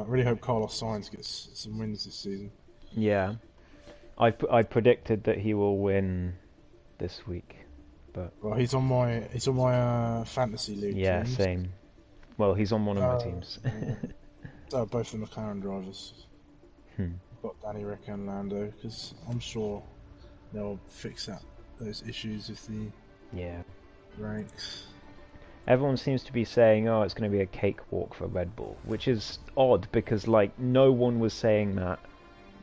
really hope Carlos Sainz gets some wins this season. Yeah, I predicted that he will win this week, but Well, he's on my fantasy league yeah, teams. same. Well, he's on one of my Uh, teams. Both the McLaren drivers. Hmm. I've got Danny Rick and Lando because I'm sure they'll fix those issues with the Yeah. ranks. Everyone seems to be saying, "Oh, it's going to be a cakewalk for Red Bull," which is odd because like no one was saying that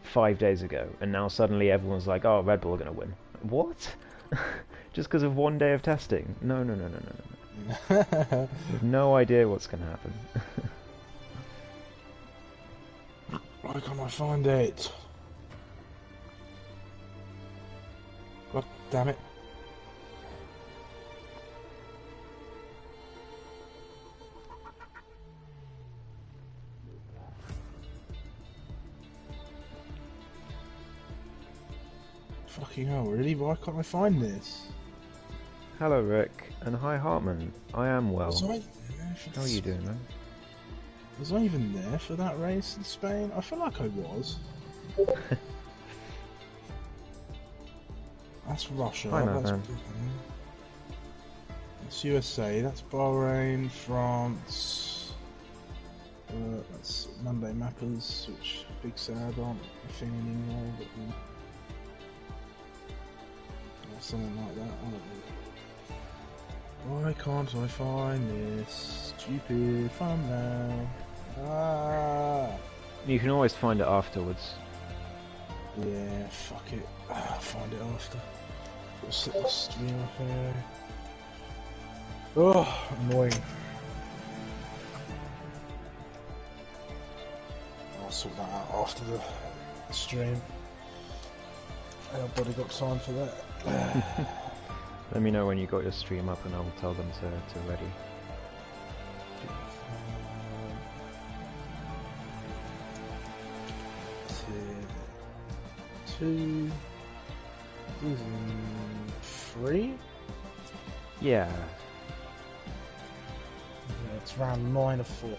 5 days ago, and now suddenly everyone's like, "Oh, Red Bull are going to win." What? Just because of one day of testing? No, no, no, no, no, no. You have no idea what's going to happen. Why can't I find it? God damn it. Fucking hell, really? Why can't I find this? Hello, Rick, and hi, Hartman. I am well. Was I there for How are you doing, man? Was I even there for that race in Spain? I feel like I was. That's Russia. Hi, That's man. Britain. That's USA. That's Bahrain, France. That's Monday Mappers, which Big Sad aren't a thing anymore, but or something like that. I don't know. Why can't I find this stupid thumbnail? Ah. You can always find it afterwards. Yeah, fuck it. I'll find it after. We'll set the stream up anyway. Oh, annoying. I'll sort that out after the stream. Ain't nobody got time for that. Let me know when you got your stream up, and I'll tell them to ready. Two, 3. Yeah. Yeah, it's round 9 of 40.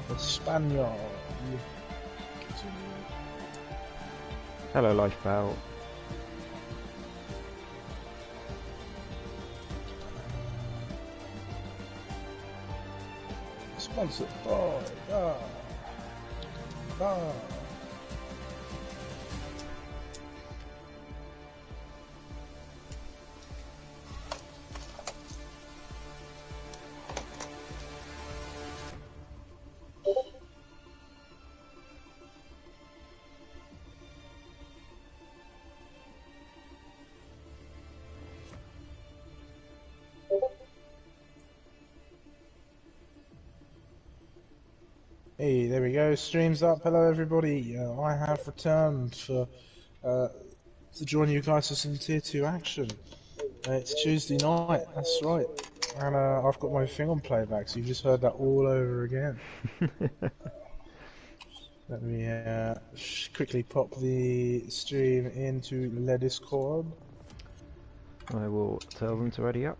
The Spaniard. Hello, Lifebout. Sponsored by Hey, there we go. Stream's up. Hello, everybody. I have returned to join you guys for some Tier 2 action. It's Tuesday night. That's right. And I've got my thing on playback, so you just heard that all over again. Let me quickly pop the stream into the Discord. I will tell them to ready up.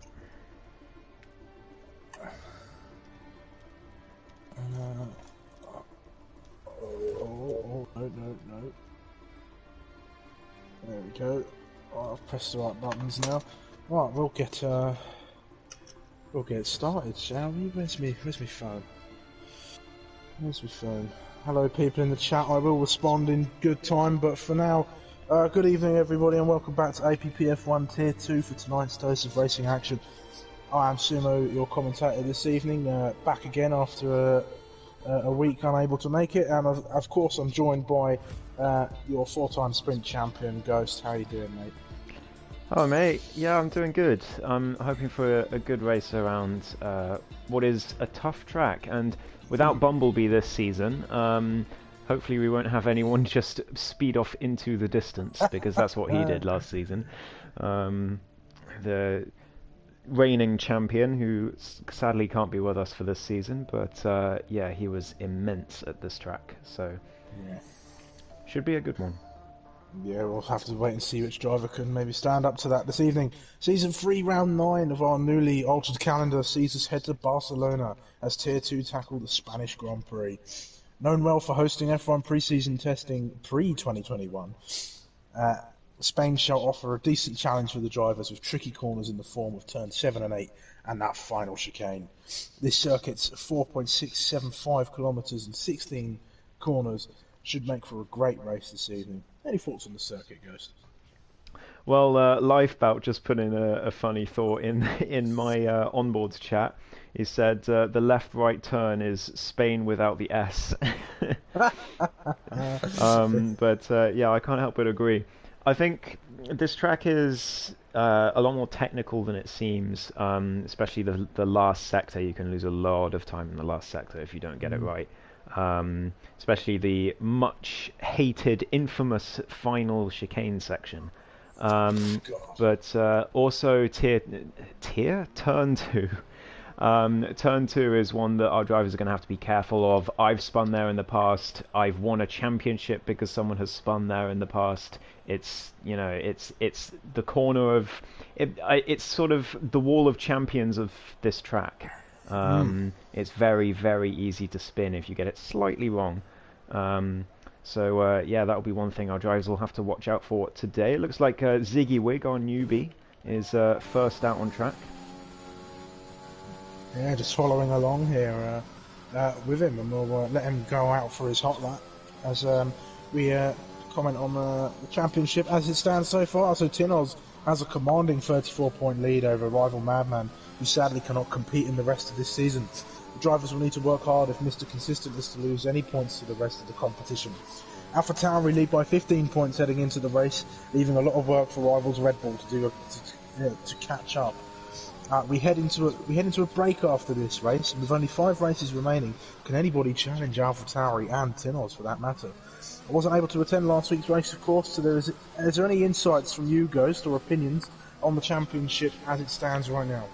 No. There we go. Oh, I've pressed the right buttons now. Right, we'll get started, shall we? Where's me phone? Where's my phone? Hello, people in the chat. I will respond in good time, but for now, good evening, everybody, and welcome back to APPF1 Tier 2 for tonight's dose of racing action. I am Sumo, your commentator this evening, back again after a week unable to make it, and of course I'm joined by your 4-time sprint champion, Ghost. How you doing, mate? Oh, mate. Yeah, I'm doing good. I'm hoping for a good race around what is a tough track, and without Bumblebee this season, hopefully we won't have anyone just speed off into the distance, because that's what he did last season. The reigning champion, who sadly can't be with us for this season, but yeah, he was immense at this track, so Yeah. should be a good one. Yeah, we'll have to wait and see which driver can maybe stand up to that this evening. Season 3, Round 9 of our newly altered calendar sees us head to Barcelona as Tier 2 tackle the Spanish Grand Prix. Known well for hosting F1 pre-season testing pre-2021, Spain shall offer a decent challenge for the drivers with tricky corners in the form of turns 7 and 8 and that final chicane. This circuit's 4.675 kilometres and 16 corners should make for a great race this evening. Any thoughts on the circuit, Ghost? Well, Lifebout just put in a funny thought in my onboards chat. He said the left-right turn is Spain without the S. Yeah, I can't help but agree. I think this track is a lot more technical than it seems, especially the last sector. You can lose a lot of time in the last sector if you don't get it right. Especially the much hated, infamous final chicane section. But also turn 2. Turn 2 is one that our drivers are going to have to be careful of. I've spun there in the past. I've won a championship because someone has spun there in the past. It's the corner of it's sort of the wall of champions of this track. It's very, very easy to spin if you get it slightly wrong. Yeah, that'll be one thing our drivers will have to watch out for today. It looks like Ziggy Wig, our newbie, is first out on track. Yeah, just following along here with him, and we'll let him go out for his hot lap as we comment on the championship as it stands so far. So Tinoz has a commanding 34-point lead over rival Madman, who sadly cannot compete in the rest of this season. The drivers will need to work hard if Mr. Consistent is to lose any points to the rest of the competition. AlphaTauri lead by 15 points heading into the race, leaving a lot of work for rivals Red Bull to do to catch up. We head into a break after this race, and with only 5 races remaining, can anybody challenge AlphaTauri and Tinoz for that matter? I wasn't able to attend last week's race, of course, so is there any insights from you, Ghost, or opinions on the championship as it stands right now?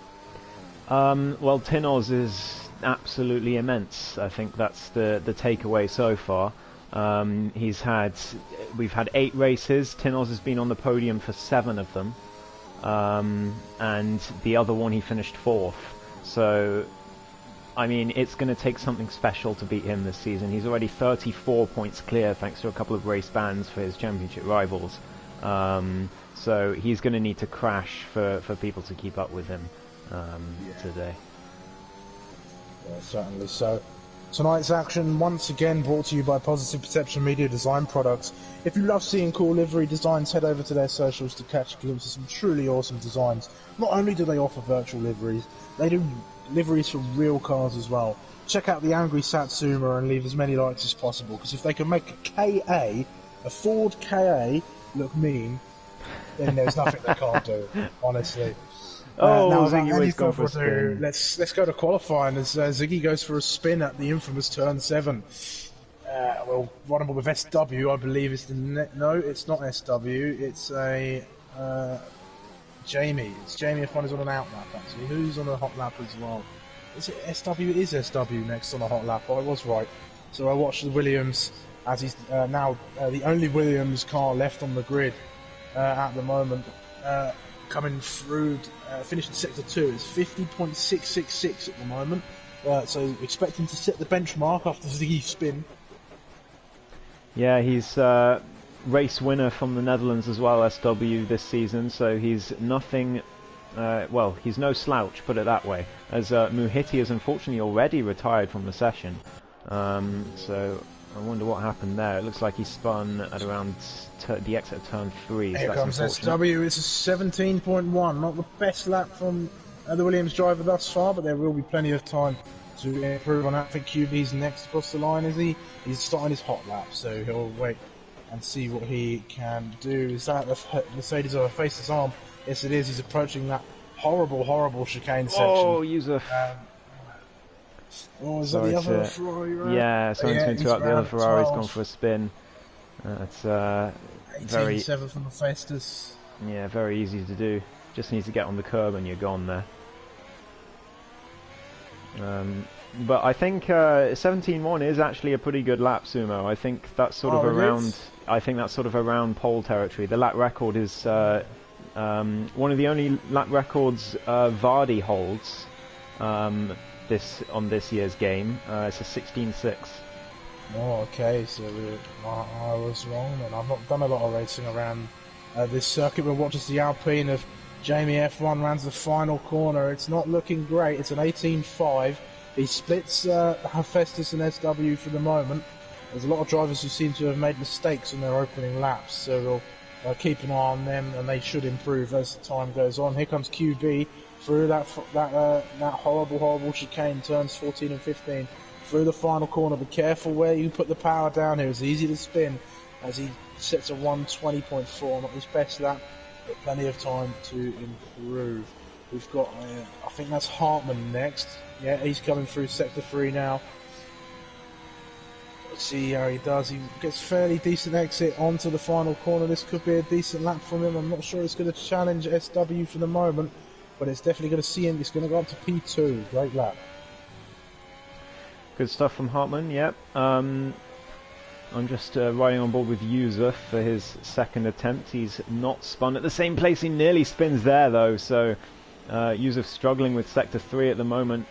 Well, Tinoz is absolutely immense. I think that's the takeaway so far. We've had 8 races. Tinoz has been on the podium for 7 of them. And the other one he finished 4th. So, I mean, it's going to take something special to beat him this season. He's already 34 points clear thanks to a couple of race bans for his championship rivals. So he's going to need to crash for people to keep up with him today. Yeah, certainly. So tonight's action once again brought to you by Positive Perception Media Design Products. If you love seeing cool livery designs, head over to their socials to catch a glimpse of some truly awesome designs. Not only do they offer virtual liveries, they do liveries for real cars as well. Check out the Angry Satsuma and leave as many likes as possible, because if they can make a Ford KA, look mean, then there's nothing they can't do, honestly. Now, Ziggy go for a spin. Let's go to qualifying as Ziggy goes for a spin at the infamous turn 7. Well, runnable with SW, I believe is the no, it's not SW. It's a Jamie. It's Jamie F1 is on an out lap actually. Who's on a hot lap as well? Is it SW? It is SW next on a hot lap. I was right. So I watched the Williams as he's now the only Williams car left on the grid at the moment. Coming through, finishing sector 2, it's 50.666 at the moment. So expecting to set the benchmark after the spin. Yeah, he's race winner from the Netherlands as well, SW, this season. So he's nothing. Well, he's no slouch, put it that way. As Muhiti has unfortunately already retired from the session. So I wonder what happened there. It looks like he spun at around the exit of turn 3. Here comes SW. It's a 17.1. Not the best lap from the Williams driver thus far, but there will be plenty of time to improve on that. I think QB's next across the line, is he? He's starting his hot lap, so he'll wait and see what he can do. Is that the Mercedes over Face's arm? Yes, it is. He's approaching that horrible, horrible chicane section. Oh, Yusuf. Oh, is that the other Ferrari? Right? Yeah, sorry to interrupt. The other Ferrari's gone for a spin. It's very 18.7 from the Festus. Yeah, very easy to do. Just need to get on the curb and you're gone there. But I think 17.1 is actually a pretty good lap, Sumo. I think that's sort of around. I think that's sort of around pole territory. The lap record is one of the only lap records Vardy holds on this year's game. It's a 16.6. Oh, okay. So I was wrong, and I've not done a lot of racing around this circuit. But watch as the Alpine of Jamie F1 runs the final corner. It's not looking great. It's an 18.5. He splits Hephaestus and SW for the moment. There's a lot of drivers who seem to have made mistakes in their opening laps, so we'll keep an eye on them, and they should improve as time goes on. Here comes QB through that horrible chicane, turns 14 and 15, through the final corner. Be careful where you put the power down here. It's easy to spin as he sets a 1:20.4, not his best lap, but plenty of time to improve. We've got, I think that's Hartman next. Yeah, he's coming through Sector 3 now. Let's see how he does. He gets fairly decent exit onto the final corner. This could be a decent lap from him. I'm not sure it's going to challenge SW for the moment, but it's definitely going to see him. It's going to go up to P2. Great lap. Good stuff from Hartman, yep. I'm just riding on board with Yusuf for his second attempt. He's not spun at the same place. He nearly spins there, though, so Yusuf struggling with Sector 3 at the moment,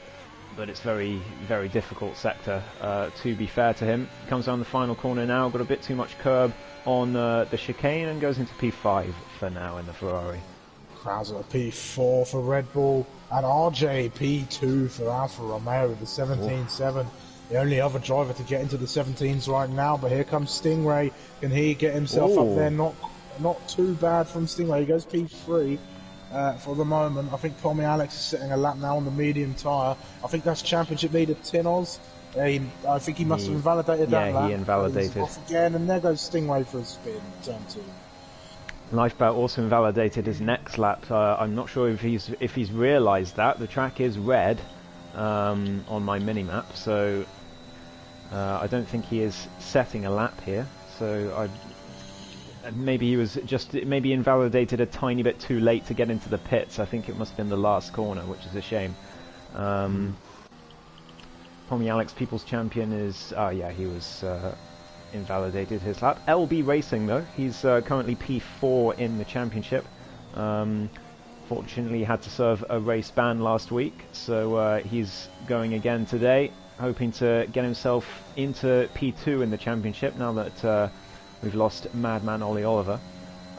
but it's very, very difficult sector, to be fair to him. Comes down the final corner now, got a bit too much curb on the chicane, and goes into P5 for now in the Ferrari. Krauser P4 for Red Bull, and RJ P2 for Alfa Romeo with the 17.7. The only other driver to get into the 17s right now, but here comes Stingray. Can he get himself up there? Not too bad from Stingray. He goes P3 for the moment. I think Tommy Alex is sitting a lap now on the medium tyre. I think that's championship leader Tinos. I think he must have invalidated that lap. Yeah, he invalidated. He's off again, and there goes Stingray for a spin, turn 2. Lifeboat also invalidated his next lap. I'm not sure if he's realised that. The track is red on my mini-map, so I don't think he is setting a lap here. So maybe he was maybe invalidated a tiny bit too late to get into the pits. I think it must have been the last corner, which is a shame. Tommy Alex, People's Champion, is... he was invalidated his lap. LB Racing, though, he's currently P4 in the championship. Fortunately, had to serve a race ban last week, so he's going again today, hoping to get himself into P2 in the championship now that we've lost Madman Ollie Oliver.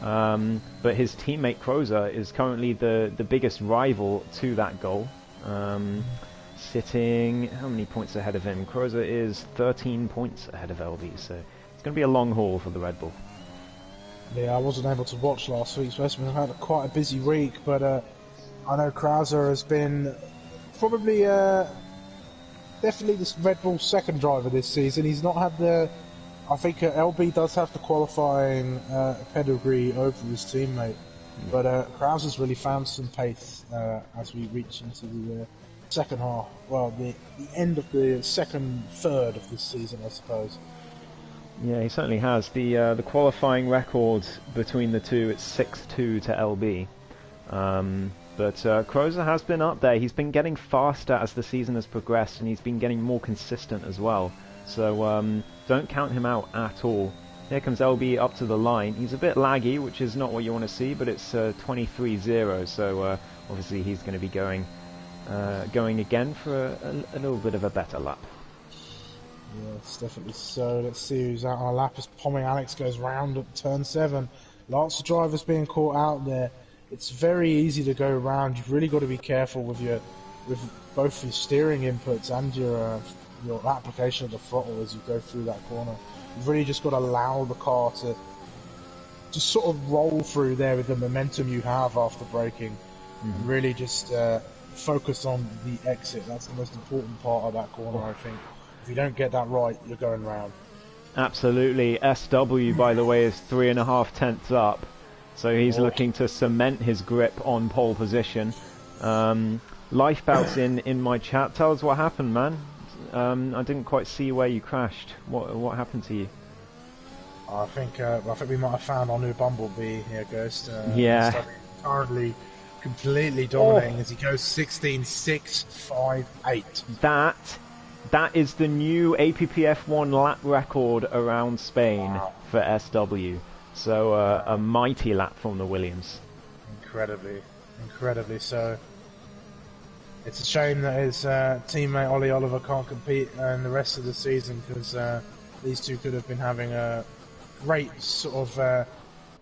But his teammate Crozer is currently the biggest rival to that goal. Sitting, how many points ahead of him? Crozer is 13 points ahead of LB, so it's going to be a long haul for the Red Bull. Yeah, I wasn't able to watch last week's race. I've had quite a busy week, but I know Krauser has been probably definitely this Red Bull's second driver this season. He's not had the... I think LB does have the qualifying pedigree over his teammate, but Krauser's really found some pace as we reach into the second half. Well, the end of the second third of this season, I suppose. Yeah, he certainly has. The qualifying record between the two, it's 6-2 to LB. But Crozer has been up there. He's been getting faster as the season has progressed, and he's been getting more consistent as well. So don't count him out at all. Here comes LB up to the line. He's a bit laggy, which is not what you want to see, but it's 23-0, so obviously he's going to be going again for a little bit of a better lap. Yes, definitely so. Let's see who's out on a lap as Pommy Alex goes round at turn 7. Lots of drivers being caught out there. It's very easy to go around. You've really got to be careful with both your steering inputs and your application of the throttle as you go through that corner. You've really just got to allow the car to just sort of roll through there with the momentum you have after braking. Mm-hmm. Really just focus on the exit. That's the most important part of that corner, I think. If you don't get that right, you're going round. Absolutely. SW, by the way, is 3.5 tenths up. So he's looking to cement his grip on pole position. Lifebout's in my chat. Tell us what happened, man. I didn't quite see where you crashed. What happened to you? I think we might have found our new Bumblebee here, Ghost. Yeah. Currently completely dominating as he goes 16.658. That is the new APPF1 lap record around Spain for SW. So a mighty lap from the Williams. Incredibly so. It's a shame that his teammate Ollie Oliver can't compete in the rest of the season, because these two could have been having a great sort of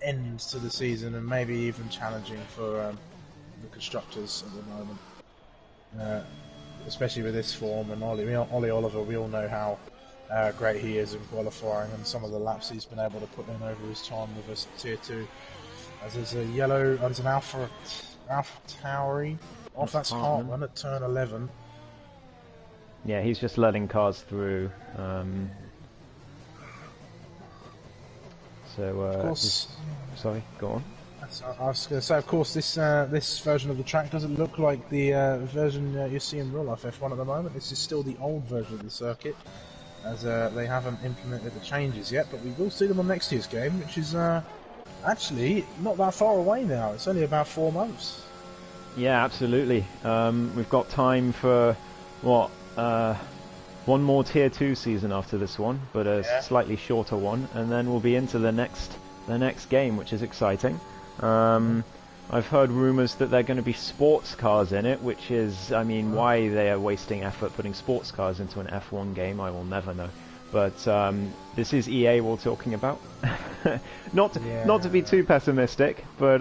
end to the season, and maybe even challenging for the constructors at the moment. Especially with this form, and Ollie Oliver, we all know how great he is in qualifying, and some of the laps he's been able to put in over his time with us Tier 2. As there's a yellow, there's an Alpha Tauri off, that's Hartman at turn 11. Yeah, he's just letting cars through. Of course, sorry, go on. I was going to say, of course, this version of the track doesn't look like the version you see in real life F1 at the moment. This is still the old version of the circuit, as they haven't implemented the changes yet, but we will see them on next year's game, which is actually not that far away now. It's only about 4 months. Yeah, absolutely. We've got time for, what, one more Tier 2 season after this one, but a slightly shorter one, and then we'll be into the next game, which is exciting. I've heard rumours that they're going to be sports cars in it, which is, I mean, why they are wasting effort putting sports cars into an F1 game, I will never know. But this is EA we're talking about. not to be too pessimistic, but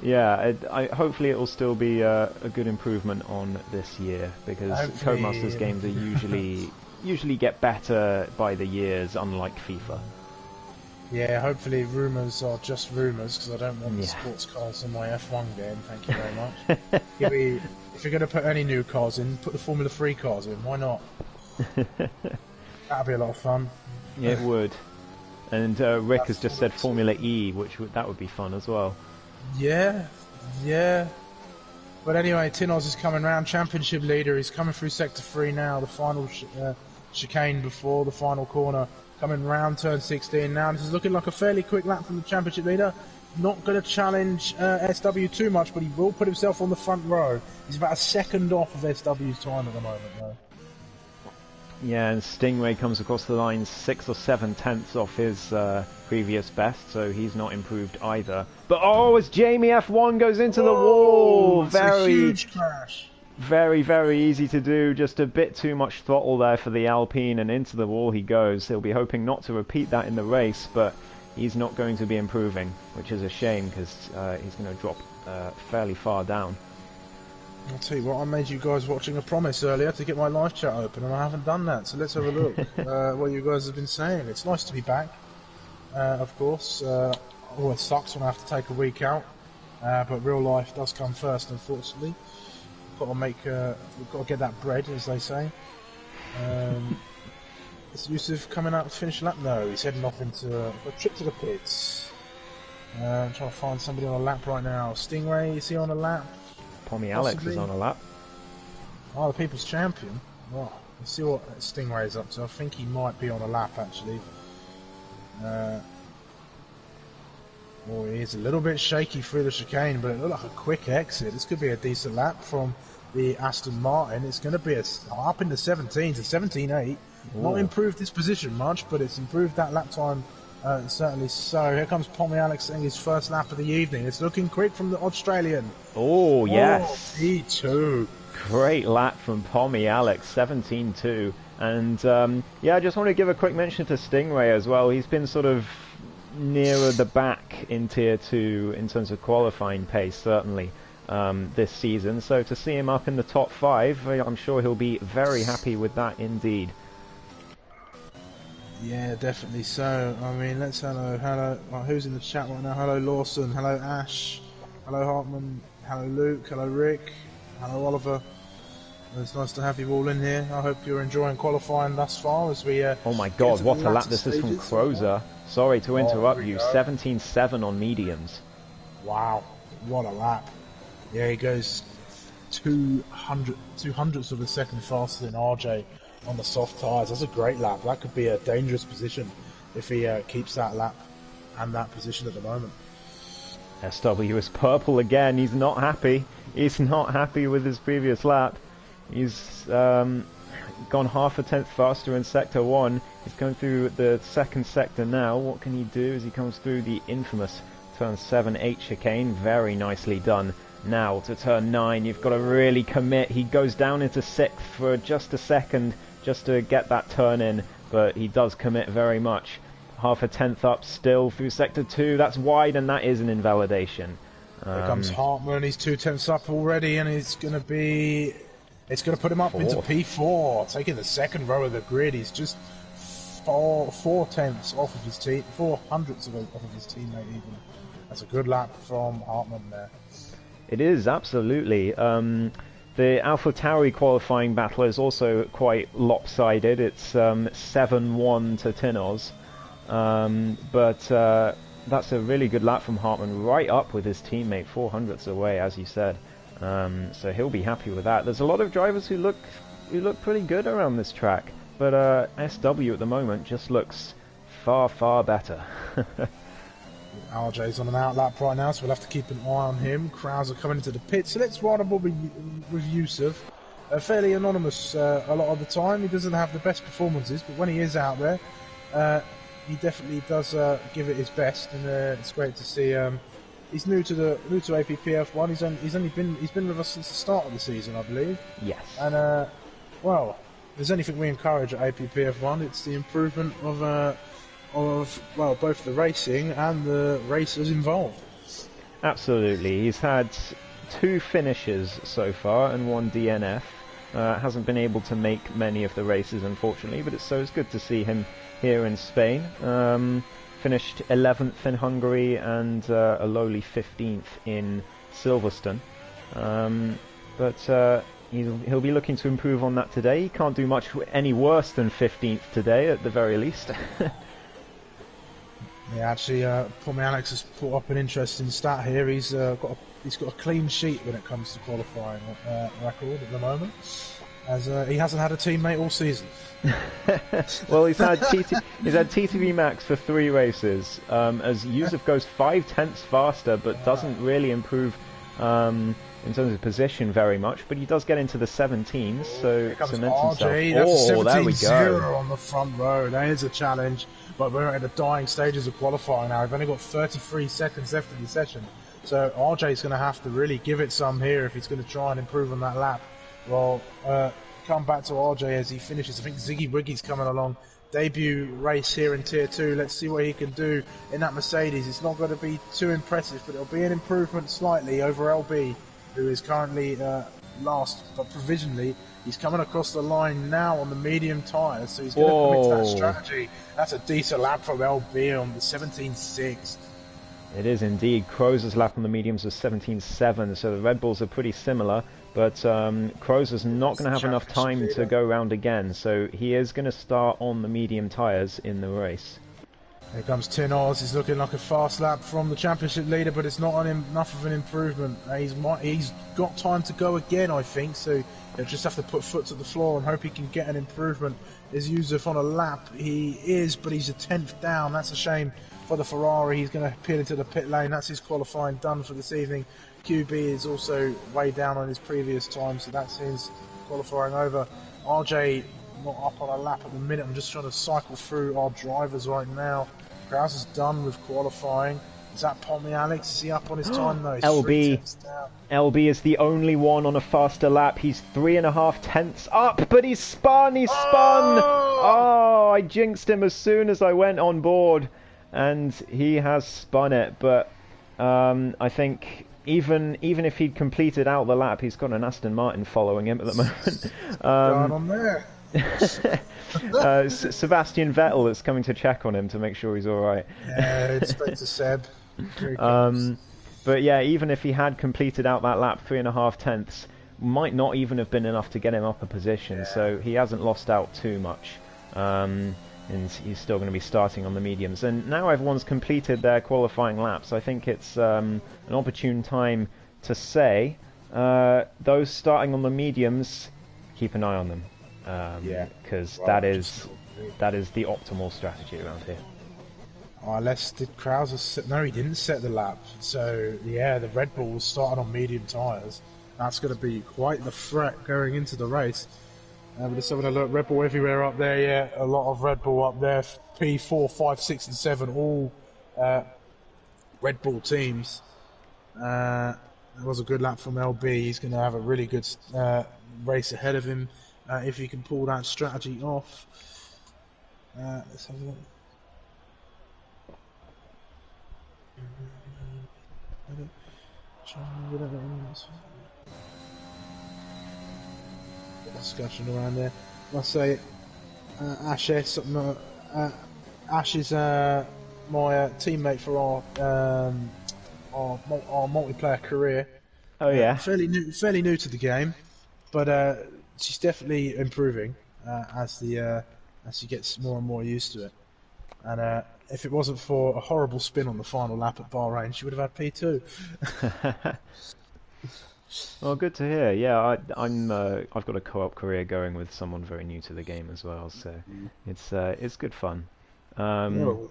yeah, hopefully it will still be a good improvement on this year, because Codemasters games are usually get better by the years, unlike FIFA. Yeah, hopefully rumours are just rumours, because I don't want the sports cars in my F1 game, thank you very much. If you're going to put any new cars in, put the Formula 3 cars in, why not? That'd be a lot of fun. Yeah, it would. And Rick has just said Formula E, that would be fun as well. Yeah. But anyway, Tinos is coming round, championship leader. He's coming through Sector 3 now, the final chicane before the final corner. Coming round turn 16 now. This is looking like a fairly quick lap from the championship leader. Not going to challenge SW too much, but he will put himself on the front row. He's about a second off of SW's time at the moment, though. Yeah, and Stingray comes across the line 6 or 7 tenths off his previous best, so he's not improved either. But as Jamie F1 goes into the wall! A huge crash. Very, very easy to do. Just a bit too much throttle there for the Alpine, and into the wall he goes. He'll be hoping not to repeat that in the race, but he's not going to be improving, which is a shame, because he's going to drop fairly far down. I'll tell you what, I made you guys watching a promise earlier to get my live chat open, and I haven't done that, so let's have a look what you guys have been saying. It's nice to be back, of course. It sucks when I have to take a week out, but real life does come first, unfortunately. We've got to get that bread, as they say. Is Yusuf coming out to finish a lap? No, he's heading off into a trip to the pits. I'm trying to find somebody on a lap right now. Stingray, is he on a lap? Pommy Alex is on a lap. Oh, the People's Champion. Oh, let's see what Stingray is up to. I think he might be on a lap, actually. He is a little bit shaky through the chicane, but it looked like a quick exit. This could be a decent lap from the Aston Martin. It's going to be up in the 17s, a 17.8. Not improved this position much, but it's improved that lap time certainly so. Here comes Pommy Alex saying his first lap of the evening. It's looking quick from the Australian. Oh, yes. P2. Great lap from Pommy Alex, 17.2. And yeah, I just want to give a quick mention to Stingray as well. He's been sort of nearer the back in Tier 2 in terms of qualifying pace, certainly, this season. So to see him up in the top 5, I'm sure he'll be very happy with that indeed. Yeah, definitely so. I mean, let's hello. Well, who's in the chat right now? Hello Lawson, hello Ash, hello Hartman, hello Luke, hello Rick, hello Oliver. It's nice to have you all in here. I hope you're enjoying qualifying thus far as we. Oh my God, what a lap this is from Crozer. Sorry to interrupt you. 17.7 on mediums. Wow, what a lap! Yeah, he goes 200ths of a second faster than RJ on the soft tyres. That's a great lap. That could be a dangerous position if he keeps that lap and that position at the moment. SW is purple again. He's not happy. He's not happy with his previous lap. He's gone half a tenth faster in Sector 1. He's going through the second sector now. What can he do as he comes through the infamous Turn 7-8 chicane? Very nicely done. Now to Turn 9, you've got to really commit. He goes down into 6th for just a second just to get that turn in, but he does commit very much. Half a tenth up still through Sector 2. That's wide, and that is an invalidation. Here comes Hartman. He's 2/10 up already, and it's going to put him up into P4, taking the second row of the grid. He's just 4/10 off of his team, 4/100 off of his teammate even. That's a good lap from Hartman there. It is, absolutely. The AlphaTauri qualifying battle is also quite lopsided. It's 7-1 to Tinoz. But that's a really good lap from Hartman, right up with his teammate, 400ths away, as you said. So he'll be happy with that. There's a lot of drivers who look pretty good around this track, but SW at the moment just looks far, far better. RJ's on an out lap right now, so we'll have to keep an eye on him. Krauser coming into the pit, so let's ride on board with Yusuf. Fairly anonymous a lot of the time. He doesn't have the best performances, but when he is out there, he definitely does give it his best, and it's great to see. He's new to APPF1. He's been with us since the start of the season, I believe. Yes. And well, if there's anything we encourage at APPF1, it's the improvement of both the racing and the racers involved. Absolutely. He's had 2 finishes so far and 1 DNF. Hasn't been able to make many of the races, unfortunately, but it's good to see him here in Spain. Finished 11th in Hungary and a lowly 15th in Silverstone. But he'll be looking to improve on that today. He can't do much any worse than 15th today, at the very least. Yeah, actually, Paul Alex has put up an interesting stat here. He's got a clean sheet when it comes to qualifying record at the moment, as he hasn't had a teammate all season. Well, he's had TTV Max for 3 races, as Yusuf goes 5/10 faster, but doesn't really improve in terms of position very much. But he does get into the 17s, so cements himself. That's a there we go. on the front row. That is a challenge, but we're at the dying stages of qualifying now. We've only got 33 seconds left in the session, so RJ's going to have to really give it some here if he's going to try and improve on that lap. Well, come back to RJ as he finishes. I think Ziggy Wiggy's coming along. Debut race here in Tier 2. Let's see what he can do in that Mercedes. It's not going to be too impressive, but it'll be an improvement slightly over LB, who is currently last, but provisionally. He's coming across the line now on the medium tyres, so he's going to commit to that strategy. That's a decent lap from LB on the 17.6. It is indeed. Crozer's lap on the mediums was 17.7, so the Red Bulls are pretty similar. But Crozer's not going to have enough time to go round again, so he is going to start on the medium tyres in the race. Here comes Tinoz. He's looking like a fast lap from the championship leader, but it's not enough of an improvement. He's got time to go again, I think, so he'll just have to put foot to the floor and hope he can get an improvement. Is Yusuf on a lap? He is, but he's a 10th down. That's a shame for the Ferrari. He's going to peel into the pit lane. That's his qualifying done for this evening. QB is also way down on his previous time, so that's his qualifying over. RJ not up on a lap at the minute. I'm just trying to cycle through our drivers right now. Kraus is done with qualifying. Is that Pommy Alex? Is he up on his time? No, he's LB is the only one on a faster lap. He's 3.5 tenths up, but he's spun! Oh, I jinxed him as soon as I went on board, and he has spun it, but I think even if he'd completed out the lap, he's got an Aston Martin following him at the moment. Going on there. Sebastian Vettel is coming to check on him to make sure he's alright. Yeah, it's back to Seb. But yeah, even if he had completed out that lap, 3.5 tenths might not even have been enough to get him up a position, so he hasn't lost out too much. And he's still going to be starting on the mediums. And now everyone's completed their qualifying laps. I think it's an opportune time to say those starting on the mediums, keep an eye on them. Because that is the optimal strategy around here. Oh, unless did Krauser set... No, he didn't set the lap. So, yeah, the Red Bull was started on medium tyres. That's going to be quite the threat going into the race. But let's have a look. Red Bull everywhere up there, yeah. A lot of Red Bull up there. P4, 5, 6 and 7, all Red Bull teams. It was a good lap from LB. He's going to have a really good race ahead of him if he can pull that strategy off. Let's have a look. Discussion around there. I say Ash is my teammate for our multiplayer career. Oh yeah. Fairly new to the game, but she's definitely improving as she gets more and more used to it. And if it wasn't for a horrible spin on the final lap at Bahrain, she would have had P2. Well, good to hear. Yeah, I've got a co-op career going with someone very new to the game as well, so it's good fun. SW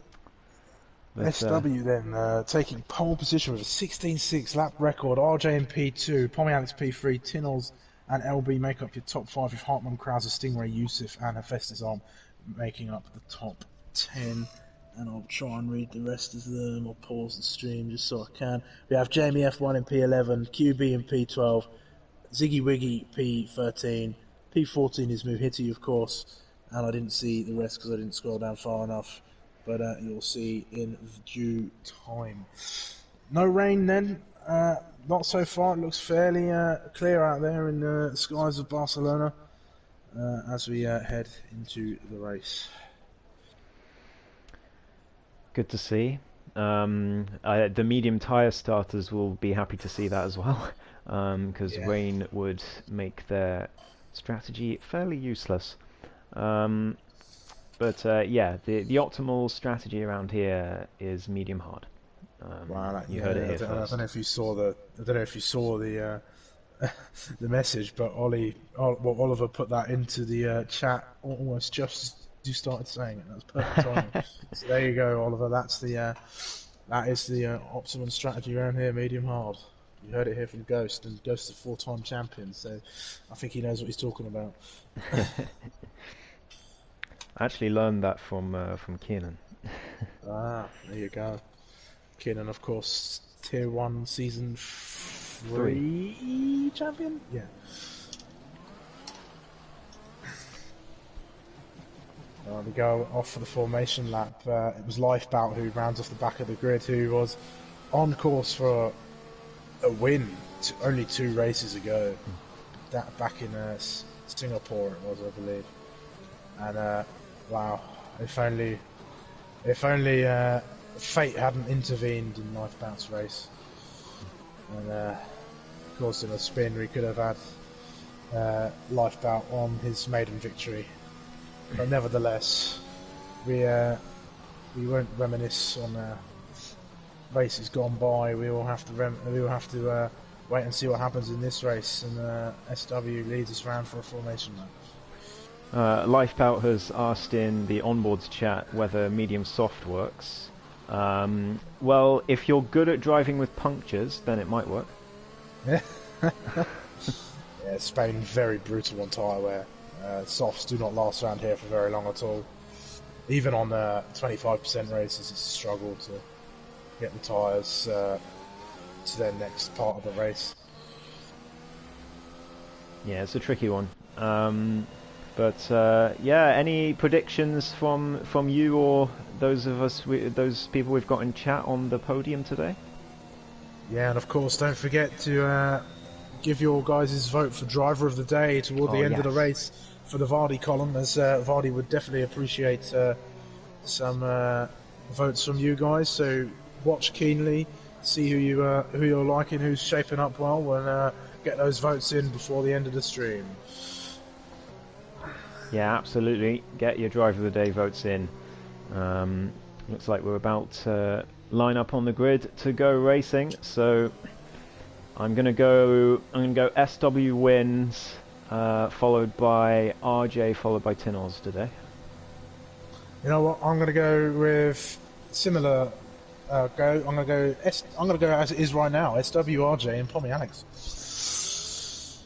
then taking pole position with a 16.6 lap record. RJ in P2, Pomianix P3, Tinoz and LB make up your top 5 with Hartmann, Krauser, Stingray, Yusuf and Hephaestus Arm making up the top 10. And I'll try and read the rest of them. I'll pause the stream just so I can. We have Jamie F1 in P11, QB in P12, Ziggy Wiggy P13, P14 is Muhiti, of course, and I didn't see the rest because I didn't scroll down far enough, but you'll see in due time. No rain then, not so far. It looks fairly clear out there in the skies of Barcelona as we head into the race. Good to see. The medium tyre starters will be happy to see that as well, because rain would make their strategy fairly useless. But yeah, the optimal strategy around here is medium hard. You heard it here first. I don't know if you saw the the message, but Oliver put that into the chat almost just as you started saying it. That's perfect timing. So there you go, Oliver. That is the optimum strategy around here, medium hard. You heard it here from Ghost, and Ghost is a 4-time champion, so I think he knows what he's talking about. I actually learned that from Kiernan. There you go. Kiernan, of course, Tier 1 Season 3 champion? Yeah. We go off for the formation lap. It was Lifebout who rounds off the back of the grid, who was on course for a win only 2 races ago. That back in Singapore it was, I believe. And wow, if only fate hadn't intervened in Lifebout's race. And of course, in a spin, we could have had Lifebout on his maiden victory. But nevertheless, we won't reminisce on races gone by. We will have to wait and see what happens in this race. And SW leads us round for a formation lap. Lifebout has asked in the Onboards chat whether medium soft works. Well, if you're good at driving with punctures, then it might work. Yeah, Spain very brutal on tyre wear. Softs do not last around here for very long at all. Even on 25% races, it's a struggle to get the tyres to their next part of the race. Yeah, it's a tricky one. But yeah, any predictions from you or those of us, those people we've got in chat on the podium today? Yeah, and of course, don't forget to give your guys' vote for driver of the day toward the end of the race for the Vardy column, as Vardy would definitely appreciate some votes from you guys. So watch keenly, see who you're liking, who's shaping up well, and get those votes in before the end of the stream. Yeah, absolutely. Get your driver of the day votes in. Looks like we're about to line up on the grid to go racing. So I'm gonna go SW wins, followed by RJ, followed by Tinoz today. You know what? I'm gonna go with similar go. I'm gonna go. I'm gonna go as it is right now. SWRJ and Pommy Alex.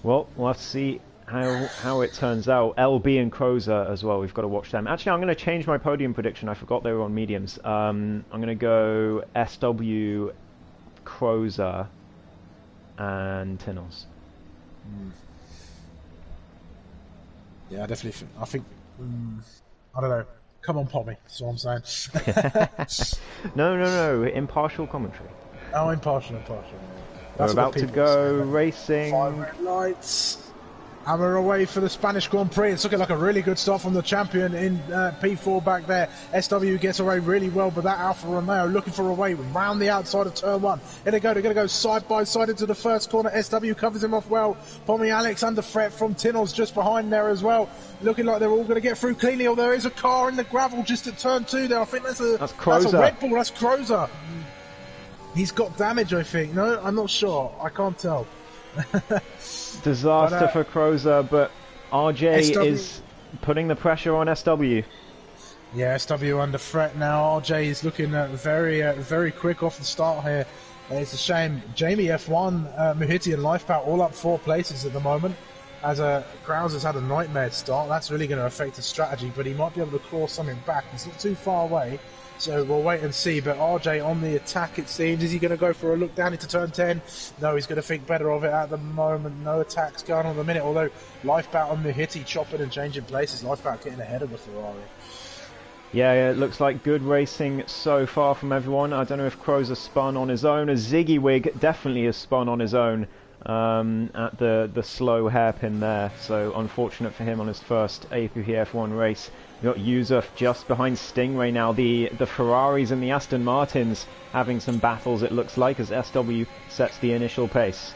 Well, we'll have to see how it turns out. LB and Crozer as well. We've got to watch them. Actually, I'm going to change my podium prediction. I forgot they were on mediums. I'm going to go SW, Crozer, and Tinnels. Yeah, definitely. I think. I don't know. Come on, Pommy. That's what I'm saying. No. Impartial commentary. Oh, impartial. We're about to go racing. 5 red lights. And we're away for the Spanish Grand Prix. It's looking like a really good start from the champion in P4 back there. SW gets away really well, but that Alfa Romeo looking for a way round the outside of turn 1. Here they go. They're going to go side by side into the first corner. SW covers him off well. Pommy Alex under threat from Tinnels just behind there as well. Looking like they're all going to get through cleanly. Or there is a car in the gravel just at turn 2 there. I think that's a Red Bull. That's Crozer. He's got damage, I think. No, I'm not sure. I can't tell. Disaster for Crozer, but RJ is putting the pressure on SW. Yeah, SW under threat now. RJ is looking very quick off the start here. It's a shame. Jamie F1, Muhiti and Lifebout all up 4 places at the moment. As Krauser's had a nightmare start. That's really going to affect his strategy, but he might be able to claw something back. He's not too far away. So we'll wait and see, but RJ on the attack it seems. Is he going to go for a look down into turn 10? No, he's going to think better of it at the moment. No attacks going on at the minute, although Lifebout and Muhiti chopping and changing places. Lifebout getting ahead of the Ferrari. Yeah, it looks like good racing so far from everyone. I don't know if Crozer spun on his own. Ziggy Wig definitely has spun on his own at the slow hairpin there. So unfortunate for him on his first APPF1 race. We've got Yusuf just behind Stingray now. The Ferraris and the Aston Martins having some battles, it looks like, as SW sets the initial pace.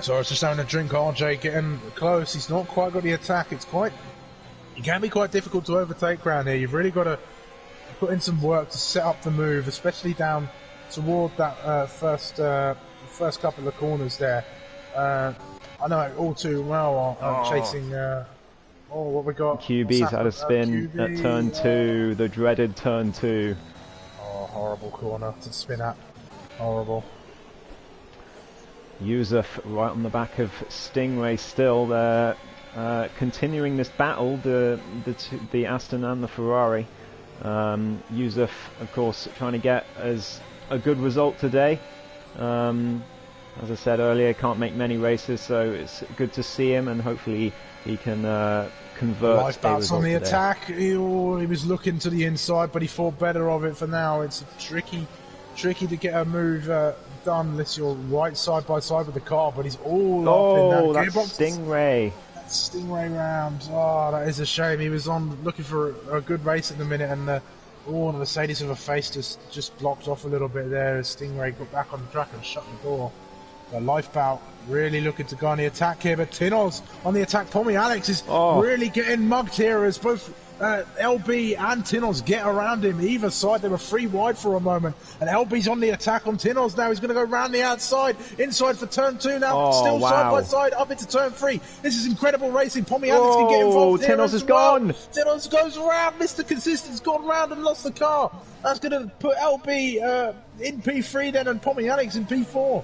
So I was just having a drink. RJ getting close. He's not quite got the attack. It can be quite difficult to overtake around here. You've really got to put in some work to set up the move, especially down toward that first couple of corners there. I know it all too well. Chasing. What we got? QB's had a spin at turn 2, the dreaded turn 2. Oh, horrible corner to spin at. Horrible. Yusuf right on the back of Stingray still. They're continuing this battle, the Aston and the Ferrari. Yusuf, of course, trying to get as a good result today. As I said earlier, can't make many races, so it's good to see him, and hopefully he can convert. Lifebout's on the attack. He was looking to the inside, but he thought better of it for now. It's tricky to get a move done unless you're right side by side with the car, but he's all up in that gearbox. Stingray. That's Stingray round. Oh, that is a shame. He was looking for a good race at the minute, and the Mercedes with a face just blocked off a little bit there as Stingray got back on the track and shut the door. The Lifebout really looking to go on the attack here, but Tinnels on the attack. Pommy Alex is really getting mugged here as both LB and Tinnels get around him. Either side, they were 3 wide for a moment, and LB's on the attack on Tinnels now. He's going to go round the outside, inside for turn 2 now, still side by side, up into turn 3. This is incredible racing. Pommy Alex can get involved here. Tinnels is gone. Tinnels goes around. Mr. Consistent's gone round and lost the car. That's going to put LB in P3 then, and Pommy Alex in P4.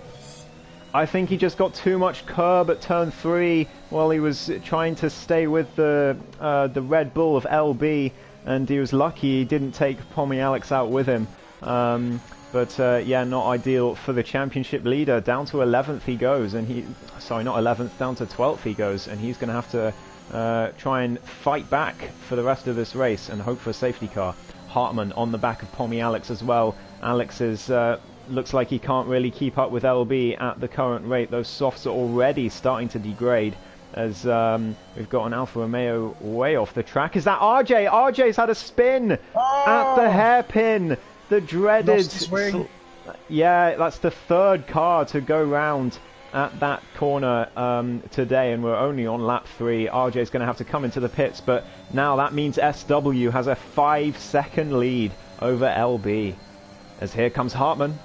I think he just got too much curb at turn 3 while he was trying to stay with the Red Bull of LB, and he was lucky he didn't take Pommy Alex out with him. Yeah, not ideal for the championship leader. Down to 11th he goes, and not 11th, down to 12th he goes, and he's going to have to try and fight back for the rest of this race and hope for a safety car. Hartmann on the back of Pommy Alex as well. Alex is looks like he can't really keep up with LB at the current rate. Those softs are already starting to degrade as we've got an Alfa Romeo way off the track. Is that RJ? RJ's had a spin at the hairpin. The dreaded swing. Yeah, that's the 3rd car to go round at that corner today, and we're only on lap 3. RJ's going to have to come into the pits, but now that means SW has a 5-second lead over LB. As here comes Hartmann.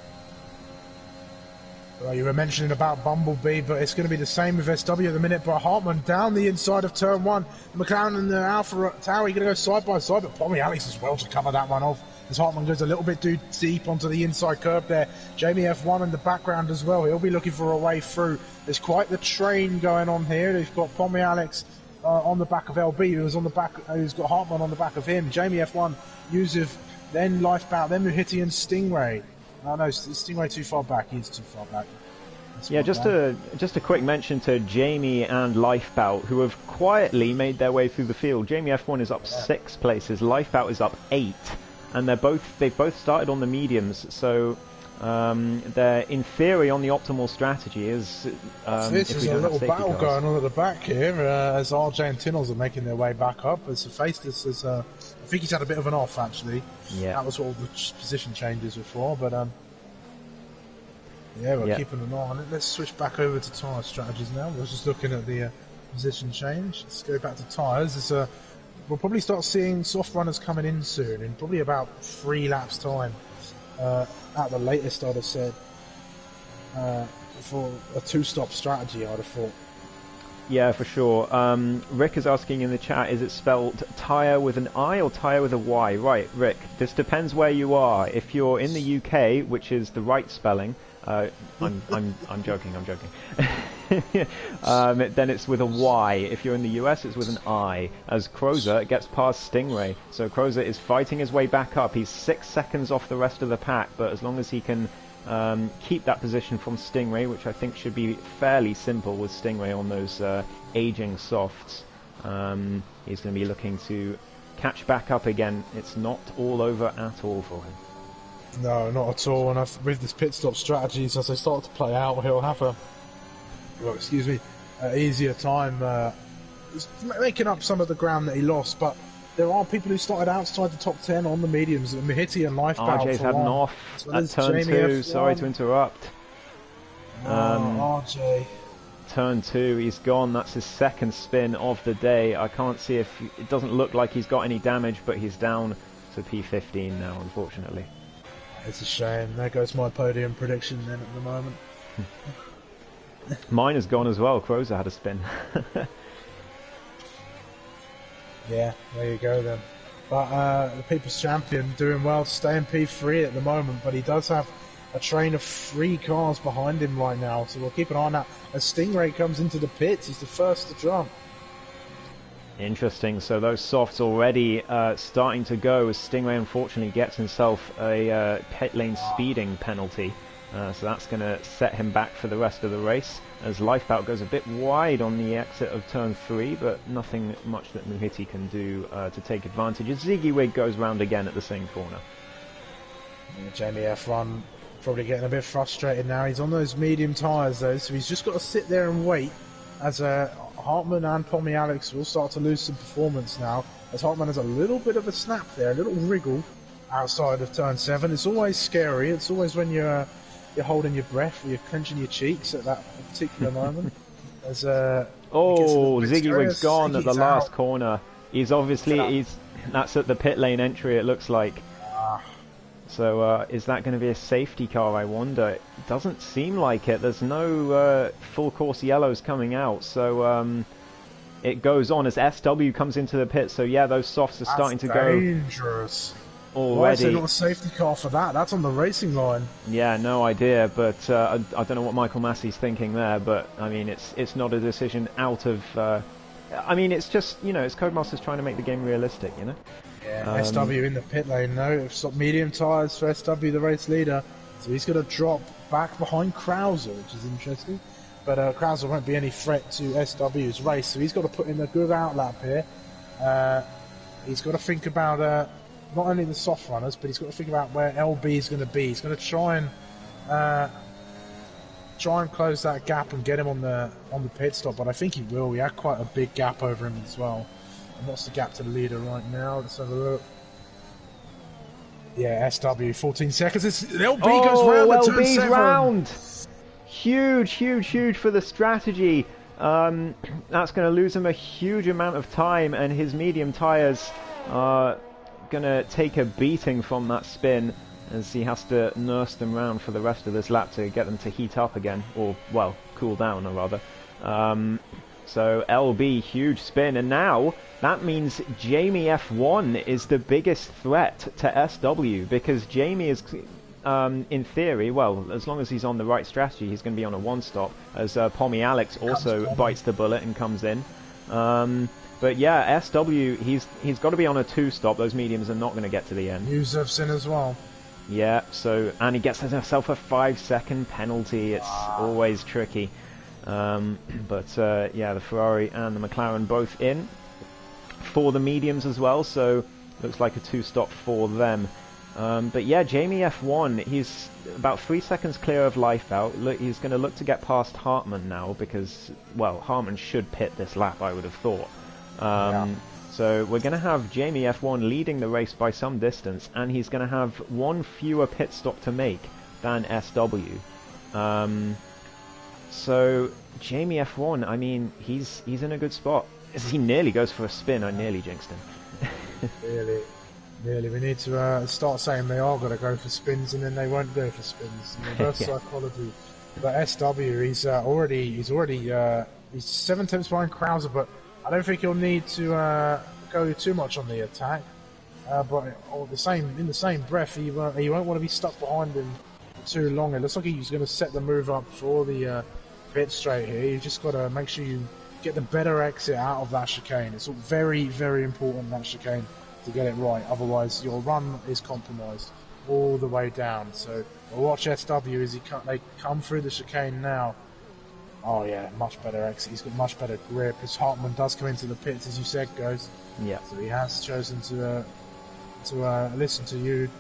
Well, you were mentioning about Bumblebee, but it's going to be the same with SW at the minute. But Hartman down the inside of turn 1. McLaren and the Alpha Tower, you're going to go side by side, but probably Alex as well to cover that one off. As Hartman goes a little bit too deep onto the inside curb there. Jamie F1 in the background as well. He'll be looking for a way through. There's quite the train going on here. They've got Pommy Alex on the back of LB, who's got Hartman on the back of him. Jamie F1, Yusuf, then Lifebound, then Muhiti and Stingray. Oh no, Stingray too far back. He's too far back. Yeah, just a quick mention to Jamie and Lifebout, who have quietly made their way through the field. Jamie F1 is up 6 places, Lifebout is up 8, and they've both started on the mediums, so they're in theory on the optimal strategy. This is a little battle going on at the back here as RJ and Tinnels are making their way back up. As Hephaestus is, I think he's had a bit of an off actually. Yeah, that was what all the position changes were for. But yeah, we're keeping an eye on it. Let's switch back over to tyre strategies now. We're just looking at the position change. Let's go back to tyres. We'll probably start seeing soft runners coming in soon, in probably about 3 laps time. At the latest, I'd have said, for a 2-stop strategy, I'd have thought. Yeah, for sure. Rick is asking in the chat, is it spelled tyre with an I or tyre with a Y? Right, Rick, this depends where you are. If you're in the UK, which is the right spelling, I'm joking, then it's with a Y. If you're in the US, it's with an I, as Crozer gets past Stingray. So Crozer is fighting his way back up. He's 6 seconds off the rest of the pack, but as long as he can keep that position from Stingray, which I think should be fairly simple with Stingray on those aging softs, he's going to be looking to catch back up again. It's not all over at all for him. No, not at all. And with this pit stop strategies, as they start to play out, he'll have easier time making up some of the ground that he lost. But there are people who started outside the top 10 on the mediums. Mihiti and Lifebound. RJ's had an off at turn 2. Sorry to interrupt. RJ. Turn 2, he's gone. That's his 2nd spin of the day. I can't see if it doesn't look like he's got any damage, but he's down to P15 now, unfortunately. It's a shame. There goes my podium prediction then at the moment. Mine has gone as well. Crozer had a spin. Yeah, there you go then. But the People's Champion doing well to stay in P3 at the moment, but he does have a train of 3 cars behind him right now, so we'll keep an eye on that. As Stingray comes into the pits, he's the first to jump. Interesting, so those softs already starting to go as Stingray unfortunately gets himself a pit lane speeding penalty. So that's going to set him back for the rest of the race as Lifebout goes a bit wide on the exit of turn 3, but nothing much that Muhiti can do to take advantage as Ziggy Wig goes round again at the same corner. Yeah, Jamie F1 probably getting a bit frustrated now. He's on those medium tyres though, so he's just got to sit there and wait as Hartman and Pommy Alex will start to lose some performance now, as Hartman has a little bit of a snap there, a little wriggle outside of turn 7. It's always scary. It's always when you're holding your breath or you're clenching your cheeks at that particular moment. As Ziggy Wig's gone at the last corner. He's obviously that's at the pit lane entry. It looks like. So is that going to be a safety car, I wonder? It doesn't seem like it. There's no full course yellows coming out. So it goes on as SW comes into the pit. So yeah, those softs are starting to go. Dangerous. Already. Why is there not a safety car for that? That's on the racing line. Yeah, no idea. But I don't know what Michael Massey's thinking there. But I mean, it's not a decision out of... I mean, it's just, you know, it's Codemasters trying to make the game realistic, you know? Yeah, SW in the pit lane now. It's medium tyres for SW, the race leader. So he's going to drop back behind Krauser, which is interesting. But Krauser won't be any threat to SW's race, so he's got to put in a good outlap here. He's got to think about not only the soft runners, but he's got to think about where LB is going to be. He's going to try and close that gap and get him on the pit stop, but I think he will. He had quite a big gap over him as well. And what's the gap to the leader right now? Let's have a look. Yeah, SW, 14 seconds. LB goes round at turn 7. Round. Huge for the strategy. That's going to lose him a huge amount of time, and his medium tyres are going to take a beating from that spin. as he has to nurse them round for the rest of this lap to get them to heat up again, or, well, cool down, or rather. So LB, huge spin, and now that means Jamie F1 is the biggest threat to SW, because Jamie is, in theory, well, as long as he's on the right strategy, he's going to be on a one-stop, as Pommy Alex also bites the bullet and comes in. But yeah, SW, he's got to be on a two-stop. Those mediums are not going to get to the end. Yusuf's in as well. Yeah, so, and he gets himself a 5-second penalty. It's always tricky. But yeah, the Ferrari and the McLaren both in for the mediums as well, so looks like a two-stop for them. But yeah, Jamie F1, he's about 3 seconds clear of life out. Look, he's going to look to get past Hartmann now because, well, Hartmann should pit this lap, I would have thought. So we're going to have Jamie F1 leading the race by some distance, and he's going to have one fewer pit stop to make than SW. So Jamie F1, I mean, he's in a good spot. He nearly goes for a spin. I nearly jinxed him. Really, we need to start saying they are going to go for spins, and then they won't go for spins. Reverse psychology. But SW, he's 7 tenths behind Krauser, but I don't think he'll need to go too much on the attack. But in the same breath, he won't want to be stuck behind him for too long. It looks like he's going to set the move up for the pit straight here. You just got to make sure you get the better exit out of that chicane. It's very, very important, that chicane, to get it right. Otherwise, your run is compromised all the way down. So watch SW as they come through the chicane now. Oh yeah, much better exit. He's got much better grip. As Hartmann does come into the pits, as you said, goes. Yeah. So he has chosen to listen to you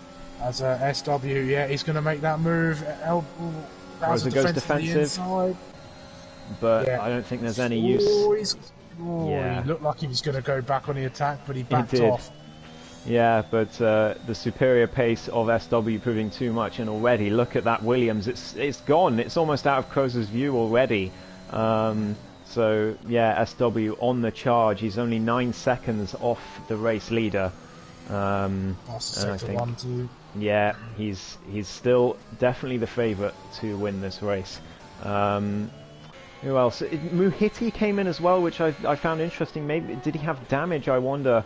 as SW. Yeah, he's going to make that move. Krauser goes defensive, but yeah. I don't think there's any use. He looked like he was going to go back on the attack, but he backed off. Yeah, but the superior pace of SW proving too much, and already look at that Williams. It's gone. It's almost out of Krauser's view already. So yeah, SW on the charge. He's only 9 seconds off the race leader. And I think, yeah, he's still definitely the favourite to win this race. Who else? Muhiti came in as well, which I found interesting. Maybe did he have damage? I wonder.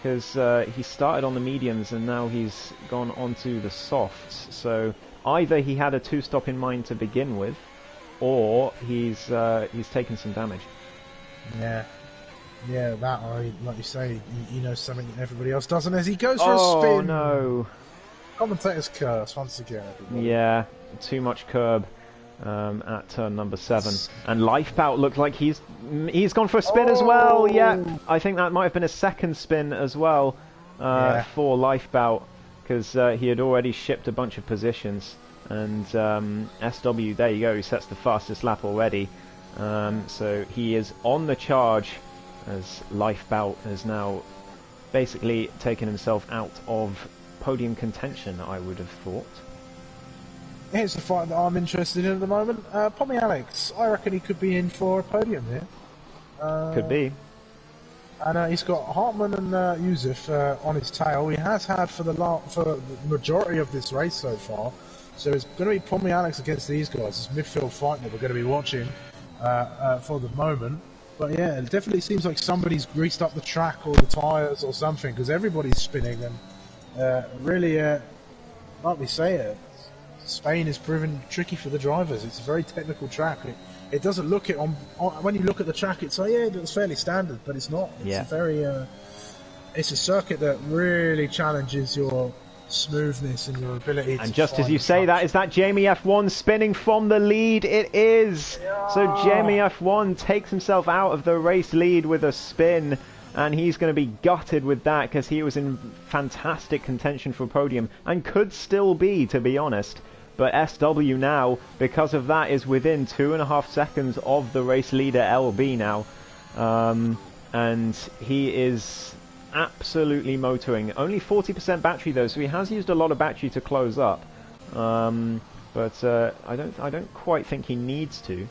Because he started on the mediums and now he's gone onto the softs. So either he had a two-stop in mind to begin with, or he's taken some damage. Yeah, that, or like you say, he knows something that everybody else doesn't. As he goes for a spin. Oh no! Commentator's curse once again. Everybody. Yeah, too much curb. At turn number 7, and Lifebout looked like he's gone for a spin as well. Yeah, I think that might have been a second spin as well for Lifebout, because he had already shipped a bunch of positions, and SW, there you go, he sets the fastest lap already. So he is on the charge, as Lifebout has now basically taken himself out of podium contention, I would have thought. Here's the fight that I'm interested in at the moment. Pommy Alex, I reckon he could be in for a podium here. Could be. And he's got Hartmann and Yusuf on his tail. He has had for the majority of this race so far. So it's going to be Pommy Alex against these guys. This midfield fight that we're going to be watching for the moment. But yeah, it definitely seems like somebody's greased up the track or the tyres or something, because everybody's spinning. And really, like we say, Spain is proving tricky for the drivers. It's a very technical track. It doesn't look it on when you look at the track. It's like, yeah, it's fairly standard, but it's not. It's a very it's a circuit that really challenges your smoothness and your ability. And just as you say that, is that Jamie F1 spinning from the lead? It is. Yeah. So Jamie F1 takes himself out of the race lead with a spin. And he's going to be gutted with that, because he was in fantastic contention for a podium and could still be, to be honest. But SW now, because of that, is within 2.5 seconds of the race leader LB now. And he is absolutely motoring. Only 40% battery though, so he has used a lot of battery to close up. But I don't quite think he needs to.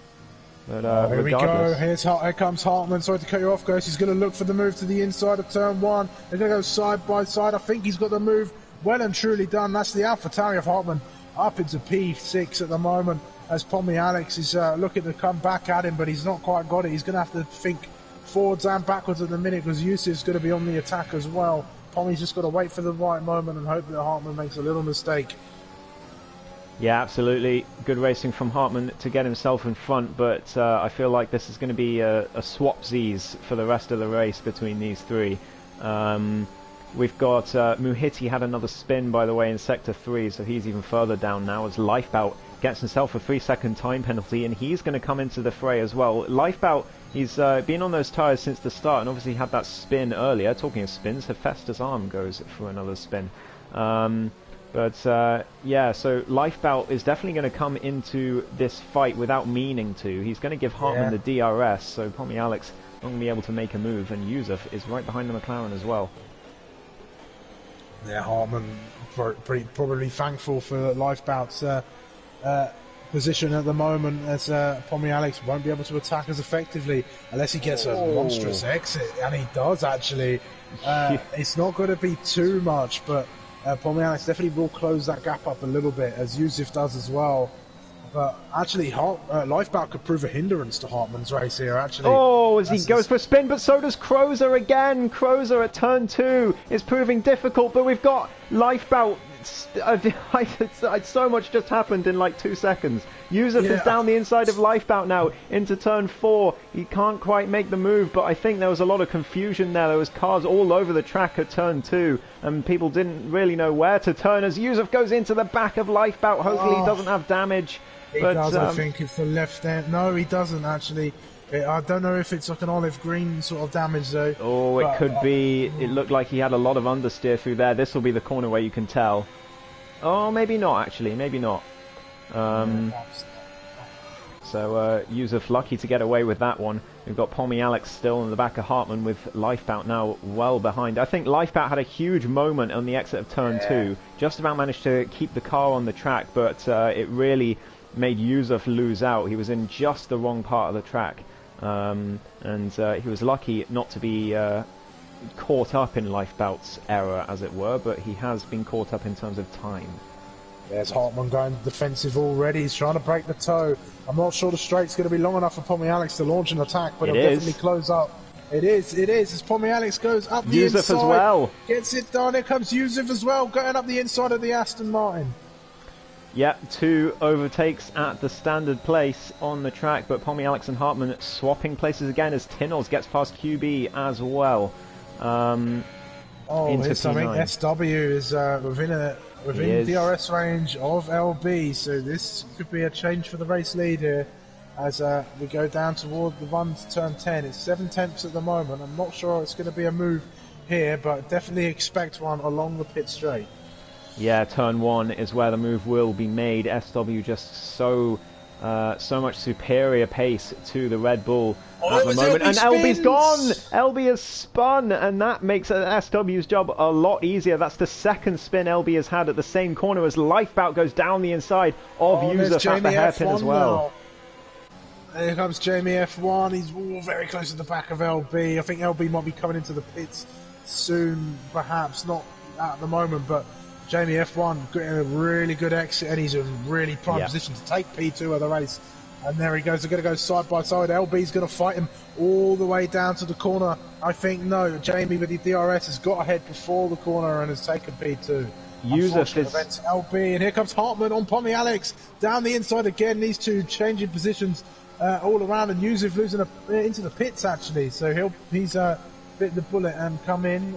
But here we go. Here comes Hartmann. Sorry to cut you off, guys. He's going to look for the move to the inside of turn 1. They're going to go side by side. I think he's got the move well and truly done. That's the AlphaTauri of Hartmann up into P6 at the moment, as Pommy Alex is looking to come back at him, but he's not quite got it. He's going to have to think forwards and backwards at the minute, because Yusuf's going to be on the attack as well. Pommy's just got to wait for the right moment and hope that Hartmann makes a little mistake. Yeah, absolutely. Good racing from Hartmann to get himself in front, but I feel like this is going to be a swapsies for the rest of the race between these three. We've got Muhiti had another spin, by the way, in Sector 3, so he's even further down now as Lifebout gets himself a 3-second time penalty, and he's going to come into the fray as well. Lifebout, he's been on those tyres since the start, and obviously had that spin earlier. Talking of spins, Hephaestus' arm goes for another spin. Yeah, so Lifebout is definitely going to come into this fight without meaning to. He's going to give Hartmann the DRS, so Pommy Alex not going to be able to make a move, and Yusuf is right behind the McLaren as well. Yeah, Hartmann probably thankful for Lifebout's position at the moment, as Pommy Alex won't be able to attack as effectively unless he gets a monstrous exit, and he does actually. It's not going to be too much, but Pommy Alex definitely will close that gap up a little bit, as Yusuf does as well. But actually, Lifebout could prove a hindrance to Hartmann's race here, actually. Oh, as he goes for a spin, but so does Crozer again. Crozer at turn 2 is proving difficult, but we've got Lifebout. So much just happened in like 2 seconds. Yusuf is down the inside of Lifebout now into turn 4. He can't quite make the move, but I think there was a lot of confusion there. There was cars all over the track at turn 2, and people didn't really know where to turn as Yusuf goes into the back of Lifebout. Hopefully he doesn't have damage. He does, I think. It's the left end. No, he doesn't, actually. I don't know if it's like an olive green sort of damage, though. Oh, it could be. It looked like he had a lot of understeer through there. This will be the corner where you can tell. Oh, maybe not, actually. Maybe not. So, Yusuf lucky to get away with that one. We've got Pommy Alex still in the back of Hartmann with Lifebout now well behind. I think Lifebout had a huge moment on the exit of turn 2. Just about managed to keep the car on the track, but it really made Yusuf lose out. He was in just the wrong part of the track. And he was lucky not to be caught up in Lifebout's error, as it were, but he has been caught up in terms of time. There's Hartmann going defensive already. He's trying to break the toe. I'm not sure the straight's going to be long enough for Pommy Alex to launch an attack, but it'll definitely close up. It is, as Pommy Alex goes up the inside. Yusuf as well. Gets it done. Here comes Yusuf as well, going up the inside of the Aston Martin. Yep, 2 overtakes at the standard place on the track, but Pommy Alex and Hartmann swapping places again as Tinnels gets past QB as well. Into P9. SW is within DRS range of LB, so this could be a change for the race lead here as we go down toward the run to turn 10. It's 7/10 at the moment. I'm not sure it's going to be a move here, but definitely expect one along the pit straight. Yeah, turn 1 is where the move will be made. SW just so much superior pace to the Red Bull at the moment. And LB's gone! LB has spun, and that makes SW's job a lot easier. That's the second spin LB has had at the same corner as Lifebout goes down the inside of Yusuf at the hairpin as well. Now. Here comes Jamie F1. He's very close to the back of LB. I think LB might be coming into the pits soon, perhaps not at the moment, but Jamie F1 getting a really good exit, and he's in really prime position to take P2 of the race. And there he goes. They're going to go side by side. LB's going to fight him all the way down to the corner. I think no. Jamie with the DRS has got ahead before the corner and has taken P2. Yusuf is LB, and here comes Hartmann on Pommy Alex down the inside again. These two changing positions all around, and Yusuf losing into the pits actually. So he's bit the bullet and come in.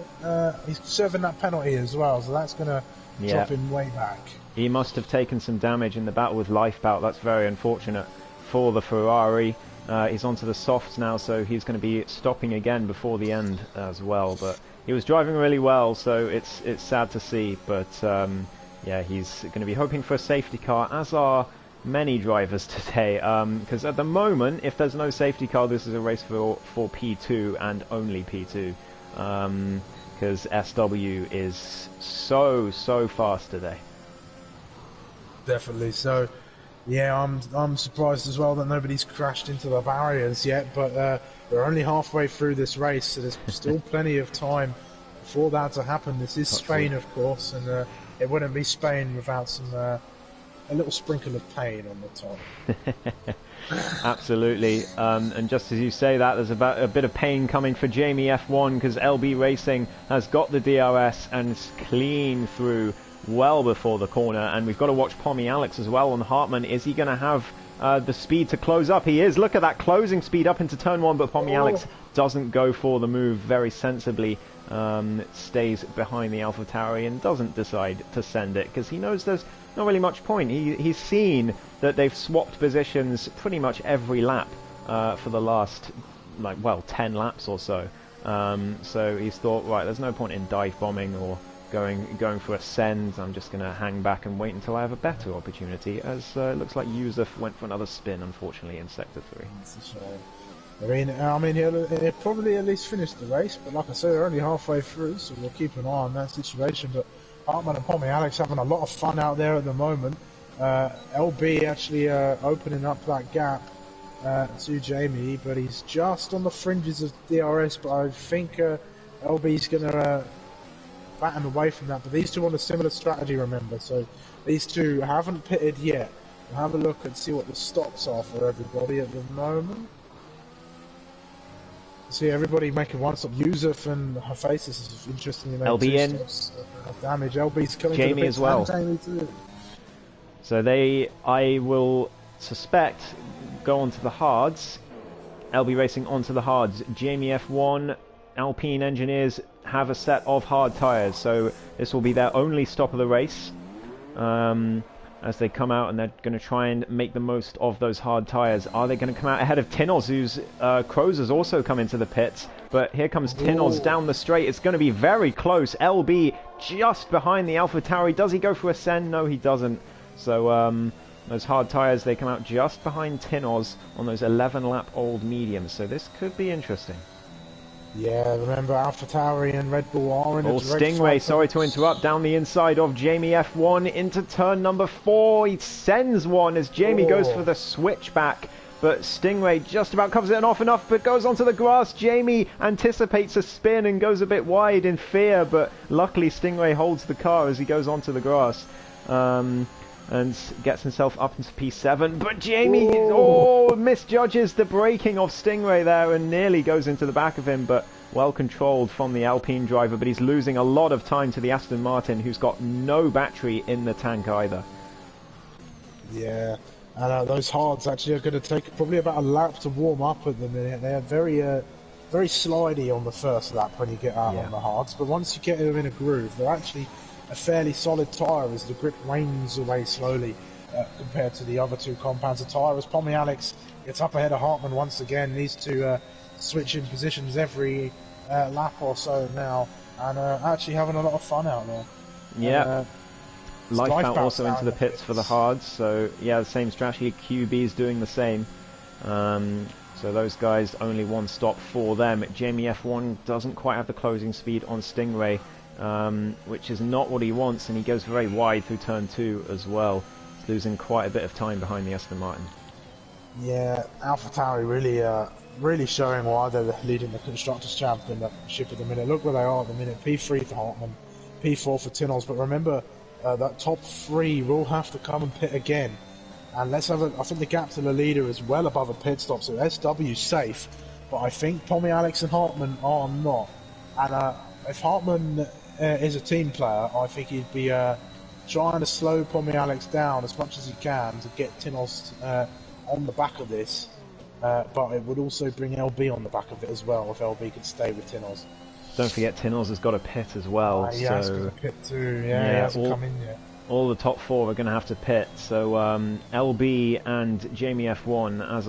He's serving that penalty as well, so that's going to drop him way back. He must have taken some damage in the battle with Lifebout. That's very unfortunate for the Ferrari. He's onto the softs now, so he's going to be stopping again before the end as well. But he was driving really well, so it's sad to see. But yeah, he's going to be hoping for a safety car, as are many drivers today. Because at the moment, if there's no safety car, this is a race for P2 and only P2. Because SW is so fast today. Definitely. So, yeah, I'm surprised as well that nobody's crashed into the barriers yet. But we're only halfway through this race, so there's still plenty of time for that to happen. This is Spain, of course, and it wouldn't be Spain without some a little sprinkle of pain on the top. Absolutely, and just as you say that, there's about a bit of pain coming for Jamie F1 because LB Racing has got the DRS and it's clean through well before the corner, and we've got to watch Pommy Alex as well on Hartman. Is he going to have the speed to close up? He is. Look at that closing speed up into turn 1, but Pommy Alex doesn't go for the move very sensibly. Stays behind the AlphaTauri and doesn't decide to send it because he knows there's not really much point. He's seen that they've swapped positions pretty much every lap for the last 10 laps or so. So he's thought, right, there's no point in dive bombing or going for a send. I'm just going to hang back and wait until I have a better opportunity, as it looks like Yusuf went for another spin, unfortunately, in Sector 3. I mean, he'll probably at least finish the race, but like I said, they're only halfway through, so we'll keep an eye on that situation. But Hartman and Pommy Alex having a lot of fun out there at the moment. LB actually opening up that gap to Jamie, but he's just on the fringes of DRS, but I think LB's going to batten away from that. But these two on a similar strategy, remember, so these two haven't pitted yet. We'll have a look and see what the stops are for everybody at the moment. See everybody making one stop. Yusuf and her face is interesting. LB in. Damage. LB's coming Jamie to the as well. Jamie too. So I will suspect, go onto the hards. LB Racing onto the hards. Jamie F1, Alpine engineers have a set of hard tyres, so this will be their only stop of the race. As they come out, and they're going to try and make the most of those hard tyres. Are they going to come out ahead of Tinoz, whose Crows has also come into the pits? But here comes Tinoz down the straight. It's going to be very close. LB just behind the AlphaTauri. Does he go for a send? No, he doesn't. So those hard tyres, they come out just behind Tinoz on those 11-lap-old mediums. So this could be interesting. Yeah, remember AlphaTauri and Red Bull are in a direct Stingray, fight. sorry to interrupt, down the inside of Jamie F1 into turn number 4. He sends one as Jamie goes for the switchback, but Stingray just about covers it off enough, but goes onto the grass. Jamie anticipates a spin and goes a bit wide in fear, but luckily Stingray holds the car as he goes onto the grass. And gets himself up into P7, but Jamie misjudges the braking of Stingray there and nearly goes into the back of him, but well controlled from the Alpine driver. But he's losing a lot of time to the Aston Martin, who's got no battery in the tank either. Yeah, and those hards actually are going to take probably about a lap to warm up at the minute. They're very slidey on the first lap when you get out on the hards, but once you get them in a groove, they're actually a fairly solid tyre as the grip wanes away slowly compared to the other two compounds of tyre. As Pommy Alex gets up ahead of Hartman once again, needs to switch in positions every lap or so now, and actually having a lot of fun out there. Yeah. Lifebound also into the pits for the hards, so yeah, the same strategy. QB's doing the same. So those guys, only one stop for them. Jamie F1 doesn't quite have the closing speed on Stingray, which is not what he wants, and he goes very wide through turn 2 as well. He's losing quite a bit of time behind the Aston Martin. Yeah, AlphaTauri really showing why they're leading the Constructors' Championship at the minute. Look where they are at the minute. P3 for Hartman, P4 for Tinoz, but remember that top 3 will have to come and pit again. And let's have I think the gap to the leader is well above a pit stop, so SW's safe, but I think Pommy Alex and Hartman are not. And if Hartman is a team player, I think he'd be trying to slow Pommy Alex down as much as he can to get Tinoz on the back of this, but it would also bring LB on the back of it as well if LB could stay with Tinoz. Don't forget Tinoz has got a pit as well. Yeah, he's got a pit too. Yeah, he hasn't come in yet. All the top 4 are going to have to pit. So LB and Jamie F1, as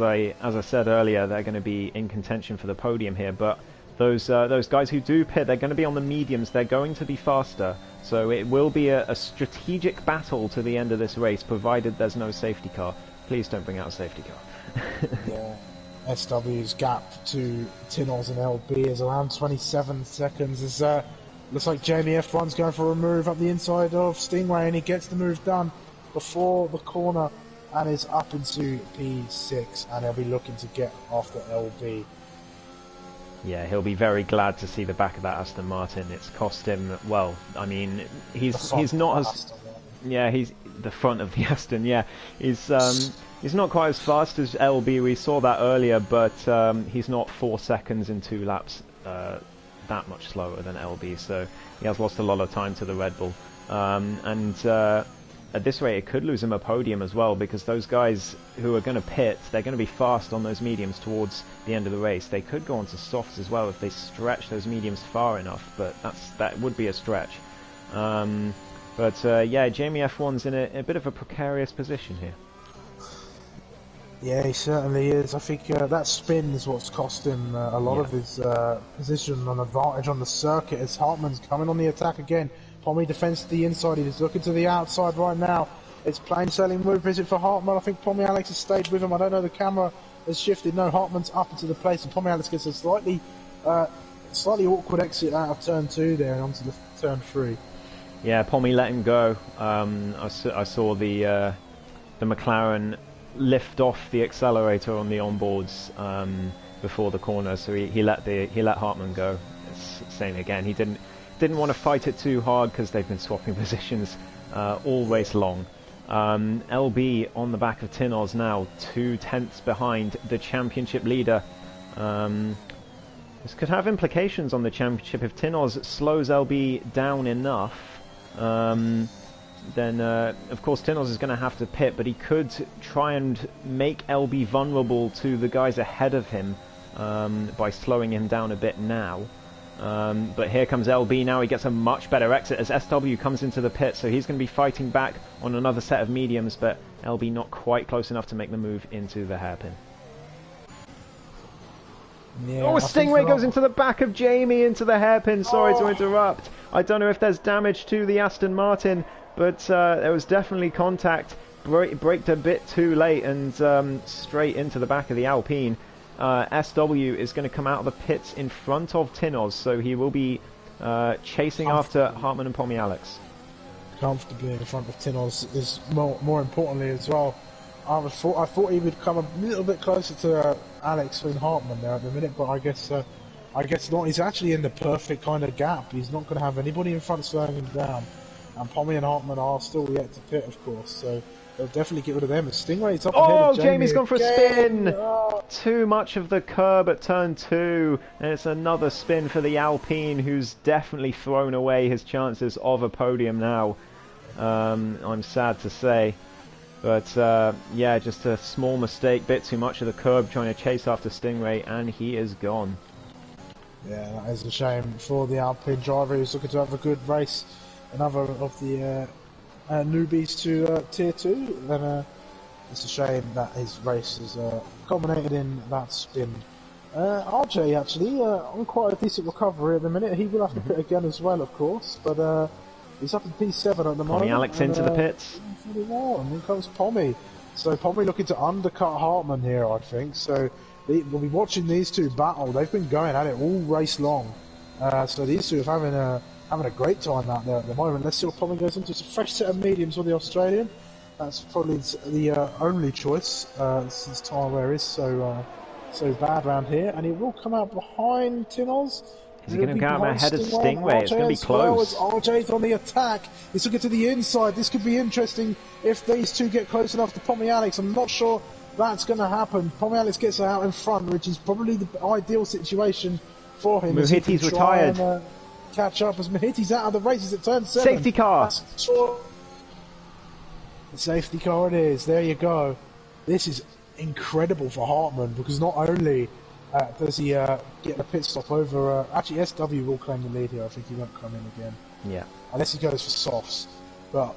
I said earlier, they're going to be in contention for the podium here. But those guys who do pit, they're going to be on the mediums. They're going to be faster. So it will be a strategic battle to the end of this race, provided there's no safety car. Please don't bring out a safety car. Yeah. SW's gap to Tinoz and LB is around 27 seconds. Looks like Jamie F1's going for a move up the inside of Stingray, and he gets the move done before the corner and is up into P6, and he'll be looking to get after LB. Yeah, he'll be very glad to see the back of that Aston Martin. It's cost him, well, I mean, he's not as... Yeah, he's the front of the Aston, yeah. He's not quite as fast as LB, we saw that earlier, but he's not 4 seconds in 2 laps that much slower than LB, so he has lost a lot of time to the Red Bull. At this rate, it could lose him a podium as well, because those guys who are going to pit, they're going to be fast on those mediums towards the end of the race. They could go on to softs as well if they stretch those mediums far enough, but that would be a stretch. Yeah, Jamie F1's in a bit of a precarious position here. Yeah, he certainly is. I think that spin is what's cost him a lot of his position and advantage on the circuit, as Hartmann's coming on the attack again. Pommy defends to the inside, he's looking to the outside right now. It's plain sailing move, is it for Hartmann? I think Pommy Alex has stayed with him. I don't know, the camera has shifted. No, Hartmann's up into the place, and Pommy Alex gets a slightly awkward exit out of turn 2 there and onto the turn 3. Yeah, Pommy let him go. I saw the McLaren lift off the accelerator on the onboards before the corner, so he let Hartmann go. It's same again. He didn't want to fight it too hard because they've been swapping positions all race long. LB on the back of Tinoz now, 2 tenths behind the championship leader. This could have implications on the championship if Tinoz slows LB down enough. Then of course Tinoz is going to have to pit, but he could try and make LB vulnerable to the guys ahead of him by slowing him down a bit now. But here comes LB now. He gets a much better exit as SW comes into the pit, so he's going to be fighting back on another set of mediums, but LB not quite close enough to make the move into the hairpin. Yeah, oh, Stingray goes into the back of Jamie into the hairpin. Sorry to interrupt. I don't know if there's damage to the Aston Martin, but there was definitely contact. Braked a bit too late and straight into the back of the Alpine. SW is going to come out of the pits in front of Tinoz, so he will be chasing after Hartmann and Pommy Alex. Comfortably in front of Tinoz is more importantly as well. I thought he would come a little bit closer to Alex and Hartmann there at the minute, but I guess not. He's actually in the perfect kind of gap. He's not going to have anybody in front slowing him down, and Pommy and Hartmann are still yet to pit, of course. So they'll definitely get rid of them. Stingray's up ahead of Jamie. Jamie's gone for a spin! Too much of the curb at turn 2, and it's another spin for the Alpine, who's definitely thrown away his chances of a podium now. I'm sad to say. But yeah, just a small mistake, bit too much of the curb trying to chase after Stingray, and he is gone. Yeah, that is a shame for the Alpine driver who's looking to have a good race. Another of the newbies to Tier 2, then it's a shame that his race has culminated in that spin. RJ actually on quite a decent recovery at the minute. He will have to pit again as well, of course, but he's up in P7 at the moment. Pommy Alex into the pits. And then comes Pommy. So Pommy looking to undercut Hartmann here, I think. So we'll be watching these two battle. They've been going at it all race long. So these two are having a great time out there at the moment. Let's see what Pommy goes into. It's a fresh set of mediums for the Australian. That's probably the only choice since tyre wear is so bad around here. And he will come out behind Tinoz. Is he going to go out ahead of Stingray? It's going to be close. Well, RJ's on the attack. He's looking to the inside. This could be interesting if these two get close enough to Pommy Alex. I'm not sure that's going to happen. Pommy Alex gets out in front, which is probably the ideal situation for him. Muhitti's retired. And, catch up as Muhitti's out of the races at turn 7. Safety car. The safety car it is. There you go. This is incredible for Hartmann, because not only does he get the pit stop over... actually, SW will claim the lead here. I think he won't come in again. Yeah. Unless he goes for softs. But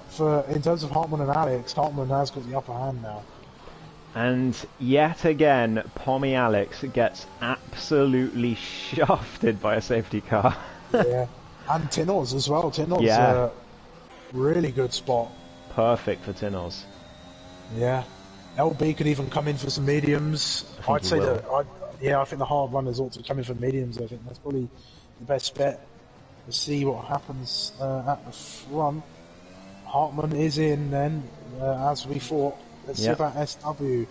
in terms of Hartmann and Alex, Hartmann has got the upper hand now. And yet again, Pommy Alex gets absolutely shafted by a safety car. Yeah. And Tinoz as well. Tinoz, really good spot. Perfect for Tinoz. Yeah. LB could even come in for some mediums. I'd say I think the hard runners ought to come in for mediums. I think that's probably the best bet. We'll see what happens at the front. Hartmann is in then, as we thought. Let's see about SW.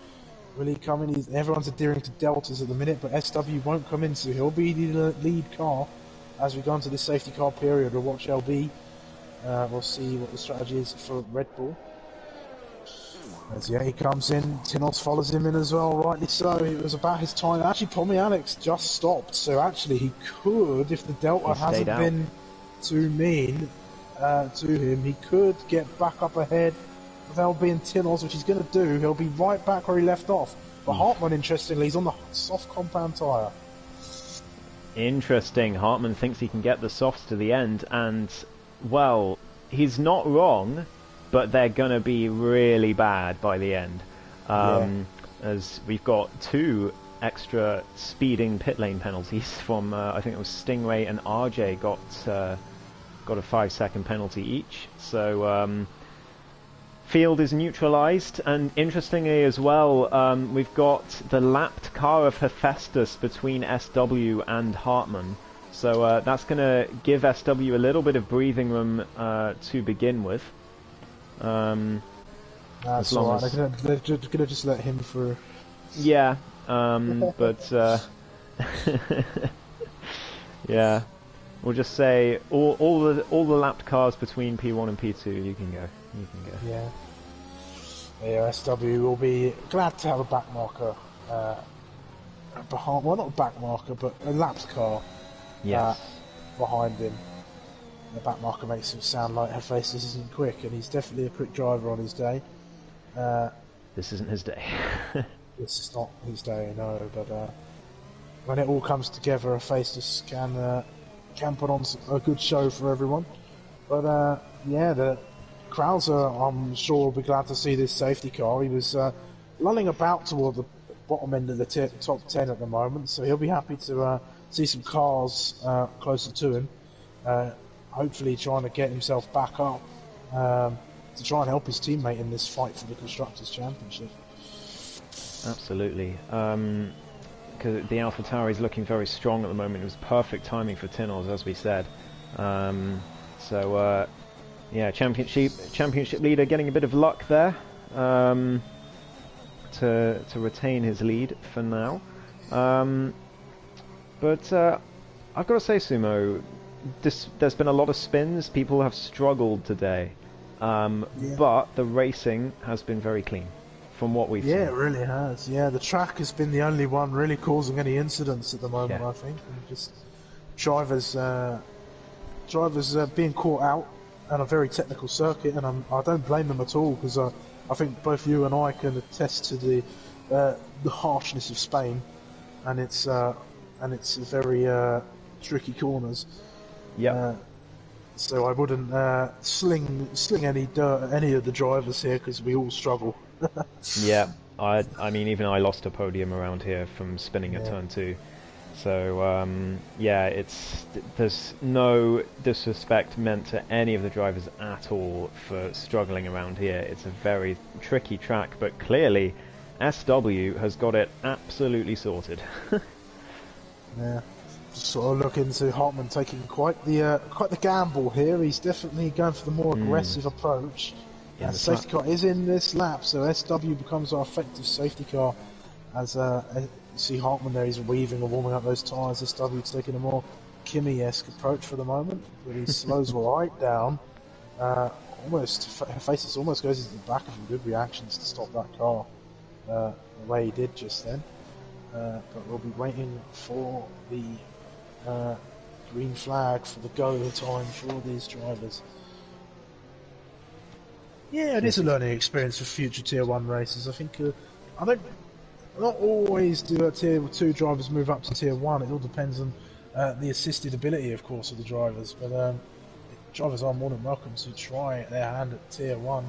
Will he come in? Everyone's adhering to deltas at the minute, but SW won't come in, so he'll be the lead car as we go into this safety car period. We'll watch LB. We'll see what the strategy is for Red Bull. As he comes in, Tinos follows him in as well, rightly so. It was about his time. Actually, Tommy Alex just stopped, so actually he could, if the delta hasn't been too mean to him, he could get back up ahead with LB and Tinos, which he's going to do. He'll be right back where he left off. But Hartmann, interestingly, he's on the soft compound tyre. Interesting. Hartmann thinks he can get the softs to the end, and, well, he's not wrong, but they're going to be really bad by the end. As we've got 2 extra speeding pit lane penalties from, I think it was Stingray and RJ got a 5-second penalty each. So field is neutralised, and interestingly as well, we've got the lapped car of Hephaestus between SW and Hartmann. So that's going to give SW a little bit of breathing room to begin with. That's alright, they're going to just let him through. Yeah, but yeah, we'll just say all the lapped cars between P1 and P2, you can go. Yeah, SW will be glad to have a back marker behind. Well, not a back marker, but a lapped car behind him. The back marker makes him sound like Hephaestus isn't quick, and he's definitely a quick driver on his day. This isn't his day. This is not his day, no, but when it all comes together, Hephaestus can put on a good show for everyone. But yeah, the Krauser, I'm sure, will be glad to see this safety car. He was lulling about toward the bottom end of the top 10 at the moment, so he'll be happy to see some cars closer to him. Hopefully trying to get himself back up to try and help his teammate in this fight for the Constructors' Championship. Absolutely. Because the AlphaTauri is looking very strong at the moment. It was perfect timing for Tinos, as we said. So yeah, championship leader getting a bit of luck there to retain his lead for now. But I've got to say, Sumo, there's been a lot of spins. People have struggled today, but the racing has been very clean from what we've seen. Yeah, it really has. Yeah, the track has been the only one really causing any incidents at the moment. I think, and just drivers being caught out on a very technical circuit, and I don't blame them at all, because I think both you and I can attest to the harshness of Spain, and it's very tricky corners. Yeah. So I wouldn't sling any dirt at any of the drivers here, because we all struggle. Yeah, I mean, even I lost a podium around here from spinning at turn 2. So yeah, there's no disrespect meant to any of the drivers at all for struggling around here. It's a very tricky track, but clearly SW has got it absolutely sorted. Yeah, just sort of look into Hartmann taking quite the gamble here. He's definitely going for the more aggressive approach. Yeah, the safety car is in this lap, so SW becomes our effective safety car. As you see Hartmann there, he's weaving and warming up those tyres. SW's taking a more Kimi-esque approach for the moment, but he slows right down. Faces almost goes into the back of him. Good reactions to stop that car the way he did just then. But we'll be waiting for the green flag for the go time for these drivers. Yeah, it is a learning experience for future Tier 1 races. I think not always do Tier 2 drivers move up to Tier 1. It all depends on the assisted ability, of course, of the drivers. But drivers are more than welcome to try their hand at Tier 1.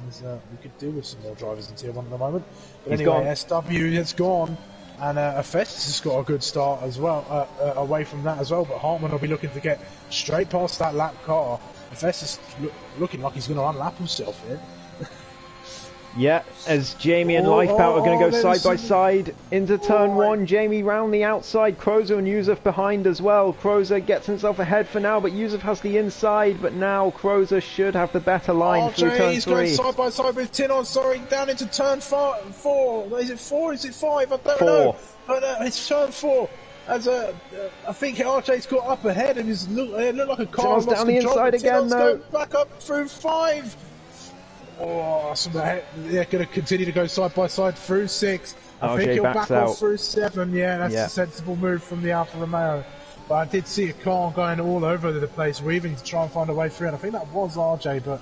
We could do with some more drivers in Tier 1 at the moment. But anyway, SW has gone. And Hephaestus has got a good start as well, away from that as well. But Hartmann will be looking to get straight past that lap car. Hephaestus looking like he's going to unlap himself here. Yeah, as Jamie and Lifebout are going to go side by side into turn one. Jamie round the outside. Crozer and Yusuf behind as well. Crozer gets himself ahead for now, but Yusuf has the inside. But now Crozer should have the better line through turn he's 3. Going side by side with Tinon, sorry, down into turn 4. Is it 4? Is it 5? I don't know. But it's turn 4. As I think RJ's got up ahead and it looked like a car lost down the inside again, though. Back up through 5. Oh, so they're going to continue to go side by side through 6. I think he'll back off through 7. Yeah, that's a sensible move from the Alfa Romeo. But I did see a car going all over the place, weaving to try and find a way through. And I think that was RJ, but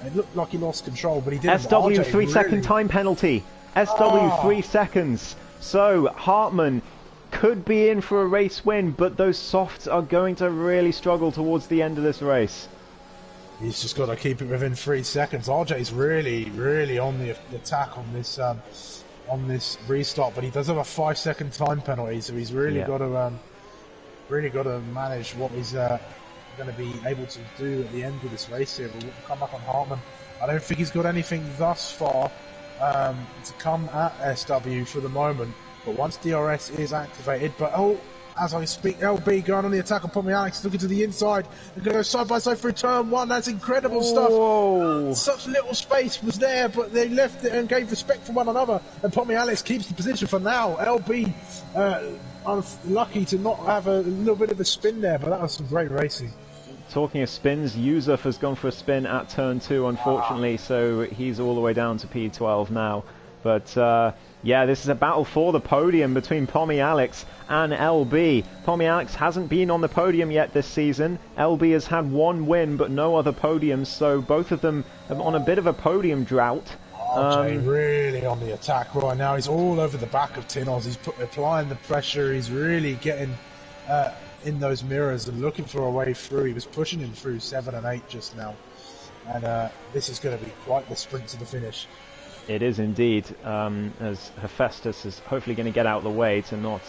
it looked like he lost control. But he didn't. SW 3-second time penalty. SW 3 seconds. So Hartmann could be in for a race win, but those softs are going to really struggle towards the end of this race. He's just got to keep it within 3 seconds. RJ's really on the attack on this restart, but he does have a 5-second time penalty, so he's really got to manage what he's going to be able to do at the end of this race here. We'll come back on Hartmann. I don't think he's got anything thus far to come at SW for the moment, but once DRS is activated, as I speak, LB going on the attack upon me. Alex looking to the inside. They're going to go side by side through turn 1. That's incredible stuff. Such little space was there, but they left it and gave respect for one another. And Pommy Alex keeps the position for now. LB unlucky to not have a little bit of a spin there, but that was some great racing. Talking of spins, Yusuf has gone for a spin at turn 2, unfortunately, so he's all the way down to P12 now. But yeah, this is a battle for the podium between Pommy Alex and LB. Pommy Alex hasn't been on the podium yet this season. LB has had 1 win, but no other podiums, so both of them are on a bit of a podium drought. RJ really on the attack right now. He's all over the back of Tinos. He's applying the pressure. He's really getting in those mirrors and looking for a way through. He was pushing him through 7 and 8 just now. And this is going to be quite the sprint to the finish. It is indeed, as Hephaestus is hopefully going to get out of the way to not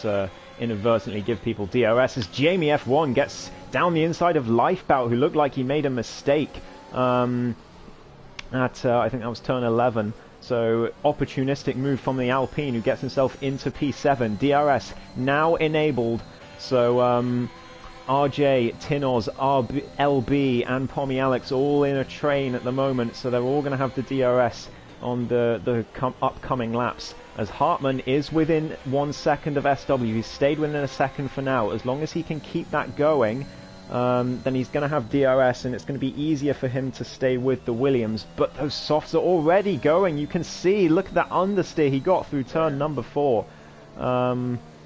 inadvertently give people DRS, as Jamie F1 gets down the inside of Lifebout, who looked like he made a mistake at, I think that was turn 11. So, opportunistic move from the Alpine, who gets himself into P7. DRS now enabled, so RJ, Tinos, LB and Pommy Alex all in a train at the moment, so they're all going to have the DRS on the upcoming laps, as Hartmann is within 1 second of SW. He's stayed within a second for now. As long as he can keep that going, then he's going to have DRS, and it's going to be easier for him to stay with the Williams. But those softs are already going. You can see, look at that understeer he got through turn number 4.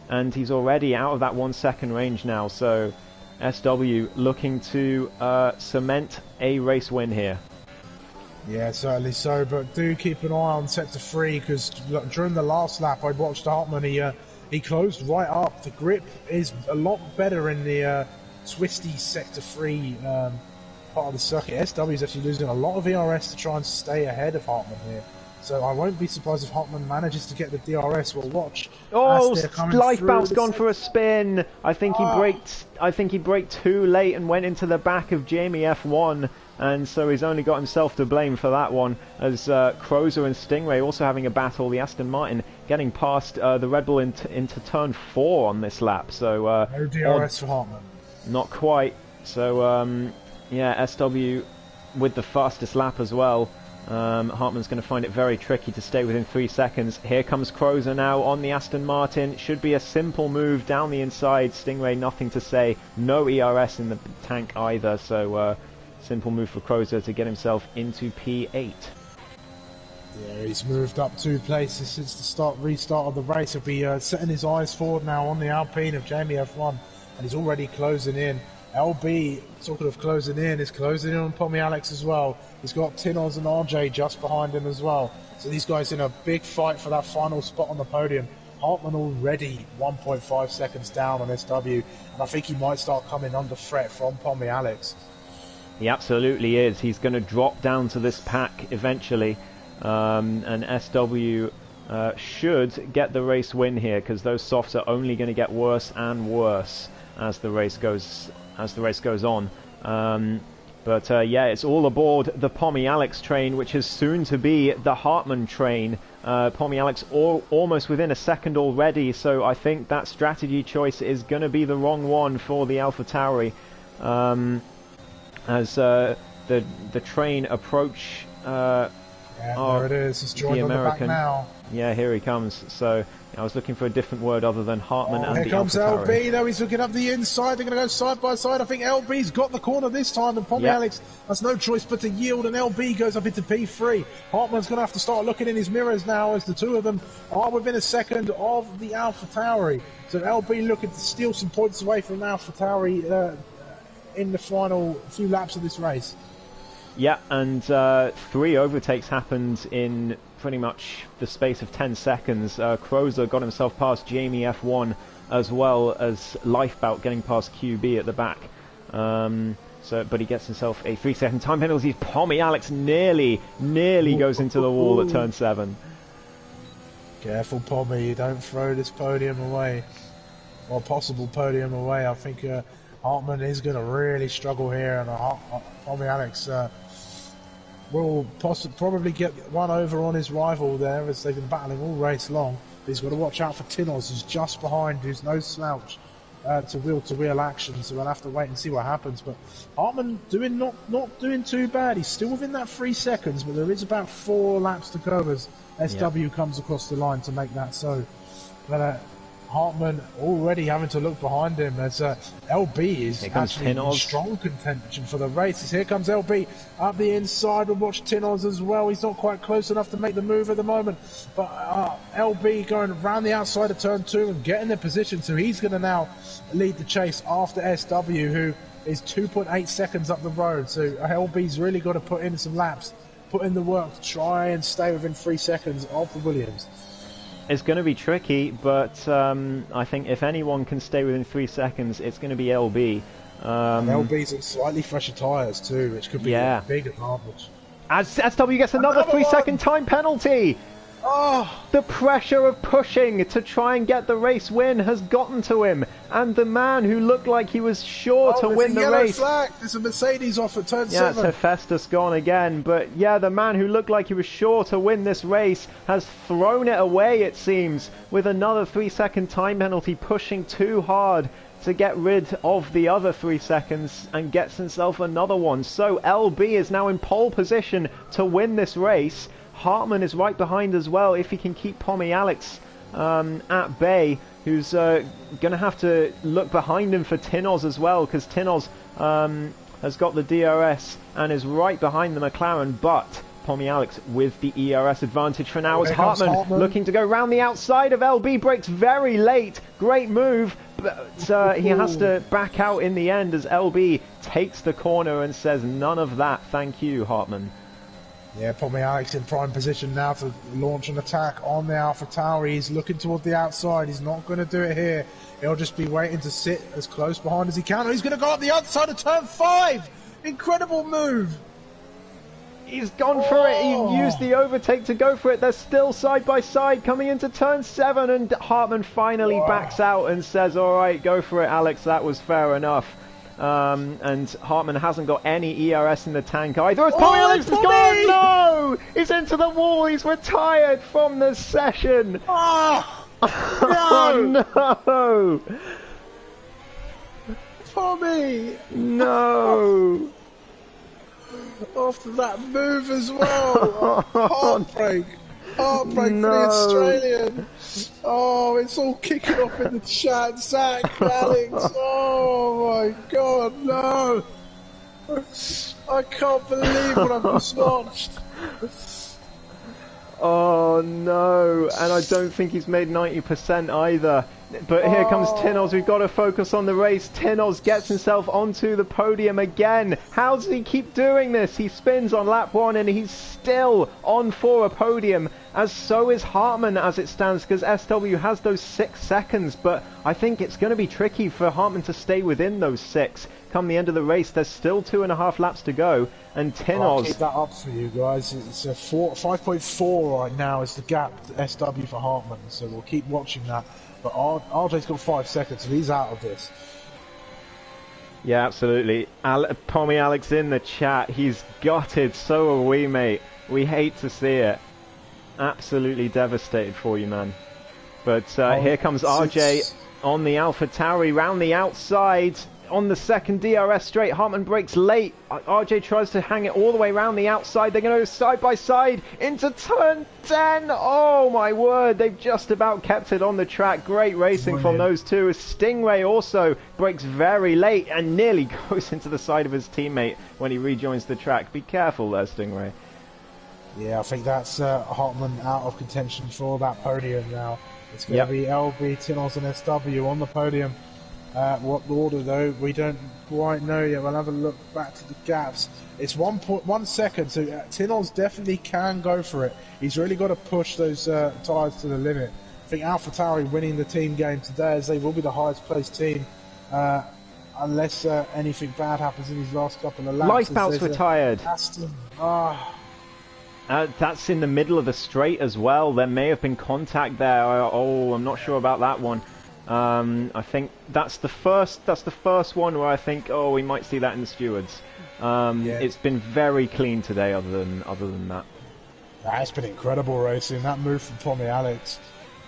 And he's already out of that 1 second range now. So SW looking to cement a race win here. Yeah, certainly so, but do keep an eye on sector 3, because during the last lap I watched Hartmann, he closed right up. The grip is a lot better in the twisty sector 3 part of the circuit. SW is actually losing a lot of ERS to try and stay ahead of Hartmann here. So I won't be surprised if Hartmann manages to get the DRS. We'll watch. Oh, Lifebout's gone for a spin. I think he braked too late and went into the back of Jamie F1, and so he's only got himself to blame for that one. As Crozer and Stingray also having a battle. The Aston Martin getting past the Red Bull into turn 4 on this lap. So no DRS for Hartmann. Not quite. So yeah, SW with the fastest lap as well. Hartmann's going to find it very tricky to stay within 3 seconds. Here comes Crozer now on the Aston Martin. Should be a simple move down the inside. Stingray, nothing to say. No ERS in the tank either, so simple move for Crozer to get himself into P8. Yeah, he's moved up 2 places since the restart of the race. He'll be setting his eyes forward now on the Alpine of Jamie F1, and he's already closing in. LB, talking of closing in, is closing in on Pommy Alex as well. He's got Tinos and RJ just behind him as well. So these guys in a big fight for that final spot on the podium. Hartmann already 1.5 seconds down on SW, and I think he might start coming under threat from Pommy Alex. He absolutely is. He's going to drop down to this pack eventually, and SW should get the race win here, because those softs are only going to get worse and worse as the race goes on. But yeah, it's all aboard the Pommy Alex train, which is soon to be the Hartman train. Pommy Alex almost within a second already, so I think that strategy choice is going to be the wrong one for the AlphaTauri. As the train approach there it is. He's joined on the back now. Yeah, here he comes. So I was looking for a different word other than Hartman and the Here comes AlphaTauri. LB, though. He's looking up the inside. They're going to go side by side. I think LB's got the corner this time, and Pommy Alex has no choice but to yield, and LB goes up into P3. Hartman's going to have to start looking in his mirrors now, as the two of them are within a second of the AlphaTauri. So LB looking to steal some points away from AlphaTauri in the final few laps of this race. Yeah, and 3 overtakes happened in pretty much the space of 10 seconds. Crozer got himself past Jamie F1 as well as Lifebout getting past QB at the back. But he gets himself a 3-second time penalty. Pommy Alex nearly goes into the wall at turn 7. Careful, Pommy, you don't throw this podium away, or possible podium away. I think Hartman is going to really struggle here, and Pommy Alex will probably get one over on his rival there, as they've been battling all race long. He's got to watch out for Tinos, who's just behind, who's no slouch to wheel action, so we'll have to wait and see what happens. But Hartman not doing too bad. He's still within that 3 seconds, but there is about 4 laps to go as SW comes across the line to make that so. But Hartman already having to look behind him as LB is actually in strong contention for the race. Here comes LB up the inside. We'll watch Tinos as well. He's not quite close enough to make the move at the moment, but LB going around the outside of turn 2 and getting the position, so he's going to now lead the chase after SW, who is 2.8 seconds up the road. So LB's really got to put in some laps, put in the work to try and stay within 3 seconds of the Williams. It's going to be tricky, but I think if anyone can stay within 3 seconds, it's going to be LB. And LB's on slightly fresher tyres too, which could be a big advantage. As SW gets another 3-second time penalty! Oh. The pressure of pushing to try and get the race win has gotten to him, and the man who looked like he was sure to win the race. Flag. There's a Mercedes off at turn 7. Yeah, it's Hephaestus gone again, but yeah, the man who looked like he was sure to win this race has thrown it away, it seems, with another 3-second time penalty, pushing too hard to get rid of the other 3 seconds, and gets himself another one. So LB is now in pole position to win this race. Hartman is right behind as well if he can keep Pommy Alex at bay, who's going to have to look behind him for Tinos as well, because Tinos has got the DRS and is right behind the McLaren, but Pommy Alex with the ERS advantage for now as Hartman looking to go round the outside of LB, brakes very late, great move, but he has to back out in the end as LB takes the corner and says none of that, thank you Hartman. Yeah, Pommy Alex in prime position now to launch an attack on the AlphaTauri. He's looking toward the outside. He's not going to do it here. He'll just be waiting to sit as close behind as he can. He's going to go up the outside of turn 5. Incredible move. He's gone for it. He used the overtake to go for it. They're still side by side coming into turn 7, and Hartman finally backs out and says, all right, go for it, Alex. That was fair enough. And Hartman hasn't got any ERS in the tank either. Pommy Alex is gone! No! He's into the wall. He's retired from the session. Oh, no! Pommy! No! After that move as well. Heartbreak. Heartbreak for the Australian. Oh, it's all kicking off in the chat. Zach, Alex. Oh my God, no. I can't believe what I've just watched. Oh no, and I don't think he's made 90% either. But here comes Tinos, we've got to focus on the race. Tinos gets himself onto the podium again. How does he keep doing this? He spins on lap 1 and he's still on for a podium, as so is Hartman as it stands, because SW has those 6 seconds, but I think it's going to be tricky for Hartman to stay within those 6. Come the end of the race, there's still 2.5 laps to go, and Tinos... I'll keep that up for you guys. It's a 5.4 right now is the gap to SW for Hartman, so we'll keep watching that. But RJ's got 5 seconds, so he's out of this. Yeah, absolutely. Pommy Alex in the chat. He's gutted. So are we, mate. We hate to see it. Absolutely devastated for you, man. But here comes RJ on the AlphaTauri round the outside on the second DRS straight. Hartmann brakes late. RJ tries to hang it all the way around the outside. They're going to go side by side into turn 10. Oh my word, they've just about kept it on the track. Great racing from those two. Stingray also brakes very late and nearly goes into the side of his teammate when he rejoins the track. Be careful there, Stingray. Yeah, I think that's Hartmann out of contention for that podium now. It's going to be LB, Tinos and SW on the podium. What order though, we don't quite know yet. We'll have a look back to the gaps. It's 1 second, so Tinos definitely can go for it. He's really got to push those tyres to the limit. I think AlphaTauri winning the team game today, as they will be the highest placed team, unless anything bad happens in these last couple of laps. Lifebelt's retired. Aston, that's in the middle of the straight as well. There may have been contact there. Oh, I'm not sure about that one. I think that's the first one where I think, oh, we might see that in the stewards. It's been very clean today, other than that. It's been incredible racing. That move from Tommy Alex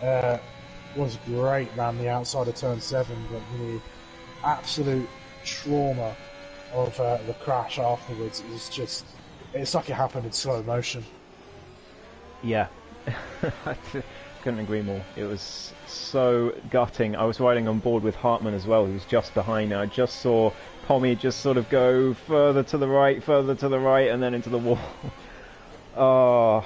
was great around the outside of turn 7, but the absolute trauma of the crash afterwards is just, it's like it happened in slow motion. Yeah. Couldn't agree more. It was so gutting. I was riding on board with Hartmann as well, who was just behind. I just saw Pommy just sort of go further to the right, and then into the wall. Oh,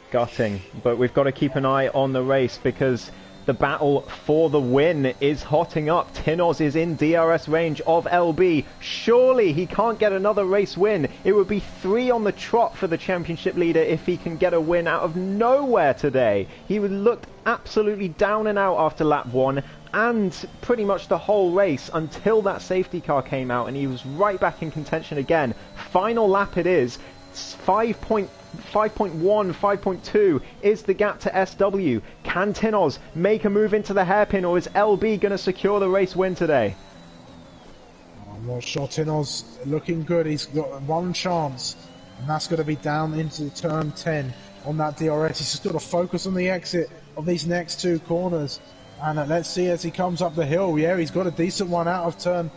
gutting. But we've got to keep an eye on the race because the battle for the win is hotting up. Tinos is in DRS range of LB. Surely he can't get another race win. It would be 3 on the trot for the championship leader if he can get a win out of nowhere today. He looked absolutely down and out after lap 1 and pretty much the whole race until that safety car came out, and he was right back in contention again. Final lap it is. 5.1, 5.2 is the gap to SW. Can Tinos make a move into the hairpin, or is LB going to secure the race win today? I'm not sure. Tinos looking good. He's got one chance, and that's going to be down into turn 10 on that DRS. He's just got to focus on the exit of these next 2 corners. And let's see as he comes up the hill. Yeah, he's got a decent one out of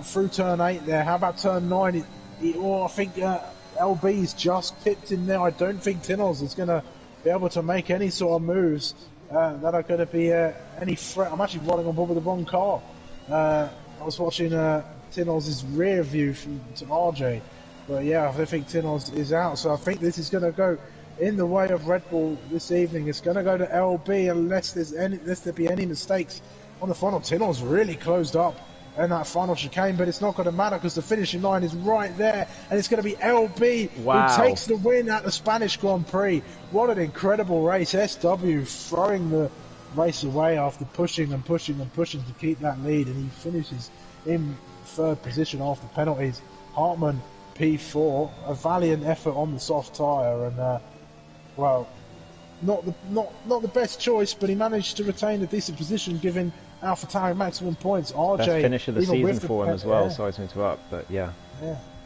through turn 8 there. How about turn 9? I think LB's just pipped in there. I don't think Tinos is going to be able to make any sort of moves that are going to be any threat. I'm actually riding on board with the wrong car. I was watching Tinos' rear view to RJ. But yeah, I think Tinos is out. So I think this is going to go in the way of Red Bull this evening. It's going to go to LB unless there be any mistakes on the final. Tinos really closed up in that final chicane, but it's not going to matter because the finishing line is right there, and it's going to be LB who takes the win at the Spanish Grand Prix. What an incredible race. SW throwing the race away after pushing and pushing and pushing to keep that lead, and he finishes in 3rd position after penalties. Hartmann P4, a valiant effort on the soft tyre, and well, not the best choice, but he managed to retain a decent position given AlphaTauri maximum points. RJ, best finish of the season for him as well. Sorry to interrupt, but yeah.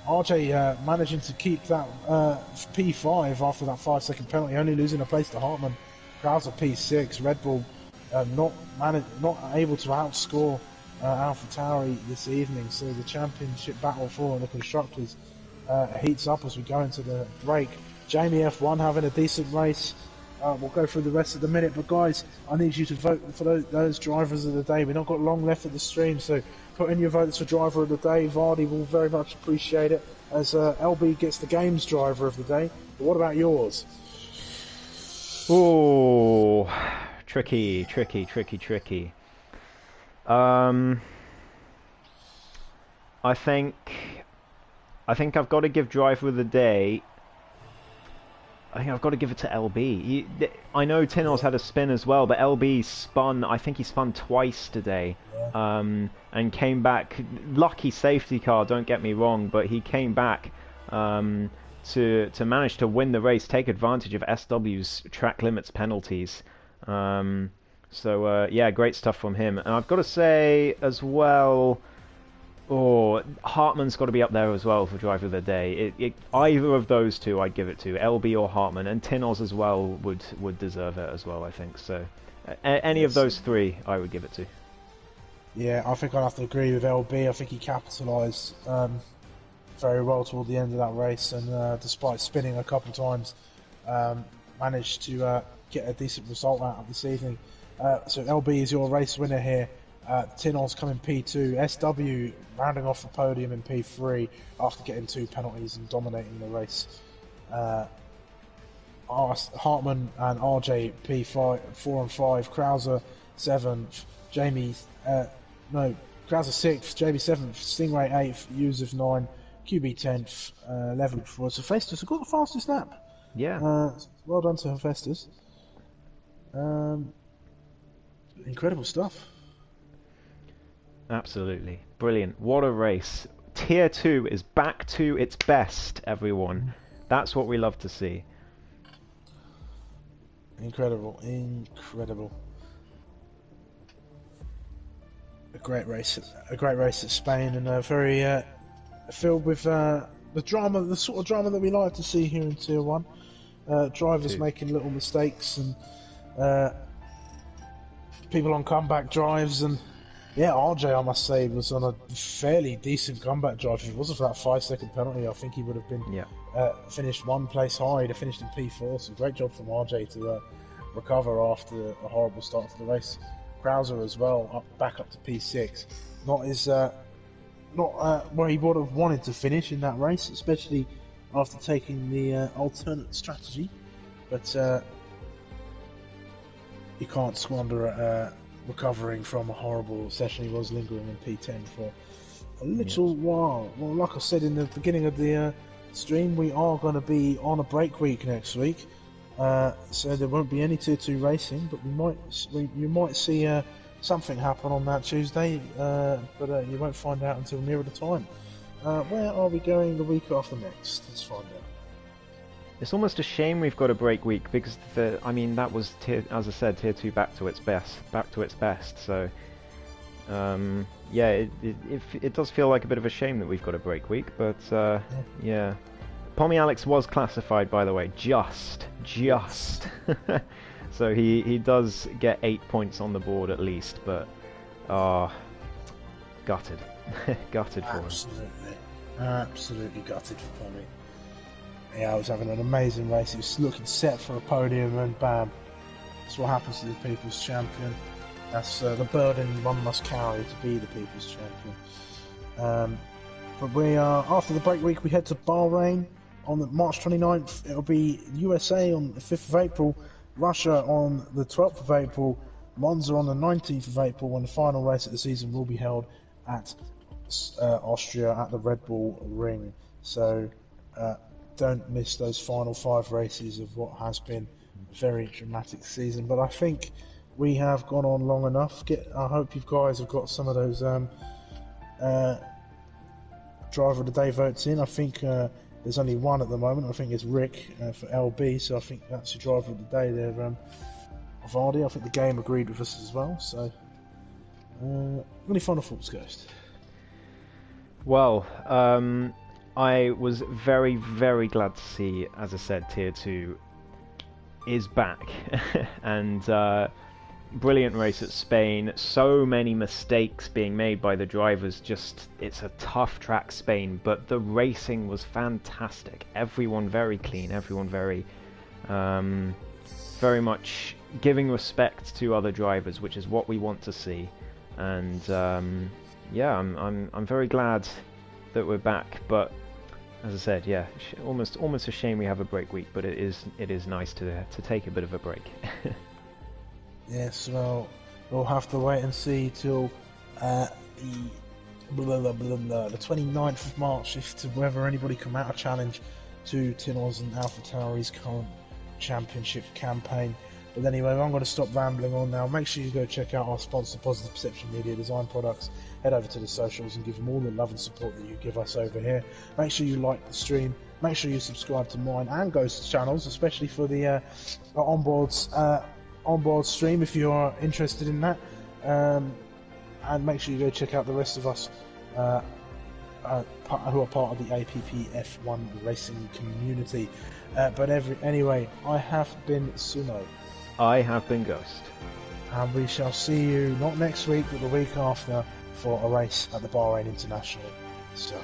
RJ managing to keep that P5 after that 5-second penalty, only losing a place to Hartmann. Krauser P6. Red Bull not able to outscore AlphaTauri this evening. So the championship battle for the constructors heats up as we go into the break. Jamie F1 having a decent race. We'll go through the rest of the minute, but guys, I need you to vote for those drivers of the day. We've not got long left of the stream, so put in your votes for driver of the day. Vardy will very much appreciate it, as LB gets the games driver of the day. But what about yours? Oh, tricky. I think I've got to give driver of the day. I think I've got to give it to LB. I know Tinos had a spin as well, but LB spun, I think he spun twice today, and came back. Lucky safety car, don't get me wrong, but he came back to manage to win the race, take advantage of SW's track limits penalties. Yeah, great stuff from him. And I've got to say as well, Or Hartman's got to be up there as well for driver of the day. Either of those two, I'd give it to LB or Hartman, and Tinos as well would deserve it as well. I think so. Any of those three, I would give it to. Yeah, I think I'd have to agree with LB. I think he capitalised very well toward the end of that race, and despite spinning a couple of times, managed to get a decent result out of this evening. So LB is your race winner here. Tinos coming P2, SW rounding off the podium in P3 after getting 2 penalties and dominating the race. Hartman and RJ P5, 4 and 5, Krauser 7th, Krauser 6th, Jamie 7th, Stingray 8th, Yusuf 9, QB 10th, 11th was Hephaestus, who got the fastest lap. Yeah. Well done to Hephaestus. Incredible stuff. Absolutely. Brilliant. What a race. Tier 2 is back to its best, everyone. That's what we love to see. Incredible. A great race at Spain, and very filled with the drama, the sort of drama that we like to see here in Tier 1. Drivers making little mistakes, and people on comeback drives, and yeah, RJ, I must say, was on a fairly decent comeback drive. If it wasn't for that 5-second penalty, I think he would have been finished one place high. He'd have finished in P4, so great job from RJ to recover after a horrible start to the race. Krauser as well, back up to P6. Not where he would have wanted to finish in that race, especially after taking the alternate strategy. But you can't squander recovering from a horrible session. He was lingering in P10 for a little while. Well, like I said in the beginning of the stream, we are going to be on a break week next week, so there won't be any Tier 2 racing, but you might see something happen on that Tuesday, but you won't find out until nearer the time. Where are we going the week after next? Let's find out. It's almost a shame we've got a break week, because that was as I said, Tier 2 back to its best. So yeah, it does feel like a bit of a shame that we've got a break week, but yeah. Pommy Alex was classified, by the way, just. So he does get 8 points on the board at least, but gutted. Gutted for him. Absolutely gutted for Pommy. Yeah, I was having an amazing race. He was looking set for a podium, and bam. That's what happens to the People's Champion. That's the burden one must carry to be the People's Champion. But we are, after the break week, we head to Bahrain on the March 29th. It'll be USA on the 5th of April, Russia on the 12th of April, Monza on the 19th of April, when the final race of the season will be held at Austria at the Red Bull Ring. So don't miss those final 5 races of what has been a very dramatic season. But I think we have gone on long enough. I hope you guys have got some of those driver of the day votes in. I think there's only one at the moment. I think it's Rick for LB, so I think that's your driver of the day there, Vardy. I think the game agreed with us as well. So any final thoughts, Ghost? Well, I was very, very glad to see, as I said, Tier 2 is back. And brilliant race at Spain. So many mistakes being made by the drivers. It's a tough track, Spain, but the racing was fantastic. Everyone very clean. Everyone very much giving respect to other drivers, which is what we want to see. And yeah, I'm very glad that we're back. But as I said, yeah, almost a shame we have a break week, but it is nice to take a bit of a break. Yes, well, we'll have to wait and see till the 29th of March as to whether anybody can mount a challenge to Tinos and AlphaTauri's current championship campaign. But anyway, I'm going to stop rambling on now. Make sure you go check out our sponsor, Positive Perception Media Design Products. Head over to the socials and give them all the love and support that you give us over here. Make sure you like the stream. Make sure you subscribe to mine and Ghost's channels, especially for the Onboards stream if you are interested in that. And make sure you go check out the rest of us who are part of the APPF1 racing community. Anyway, I have been Sumo. I have been Ghost. And we shall see you not next week, but the week after for a race at the Bahrain International. So.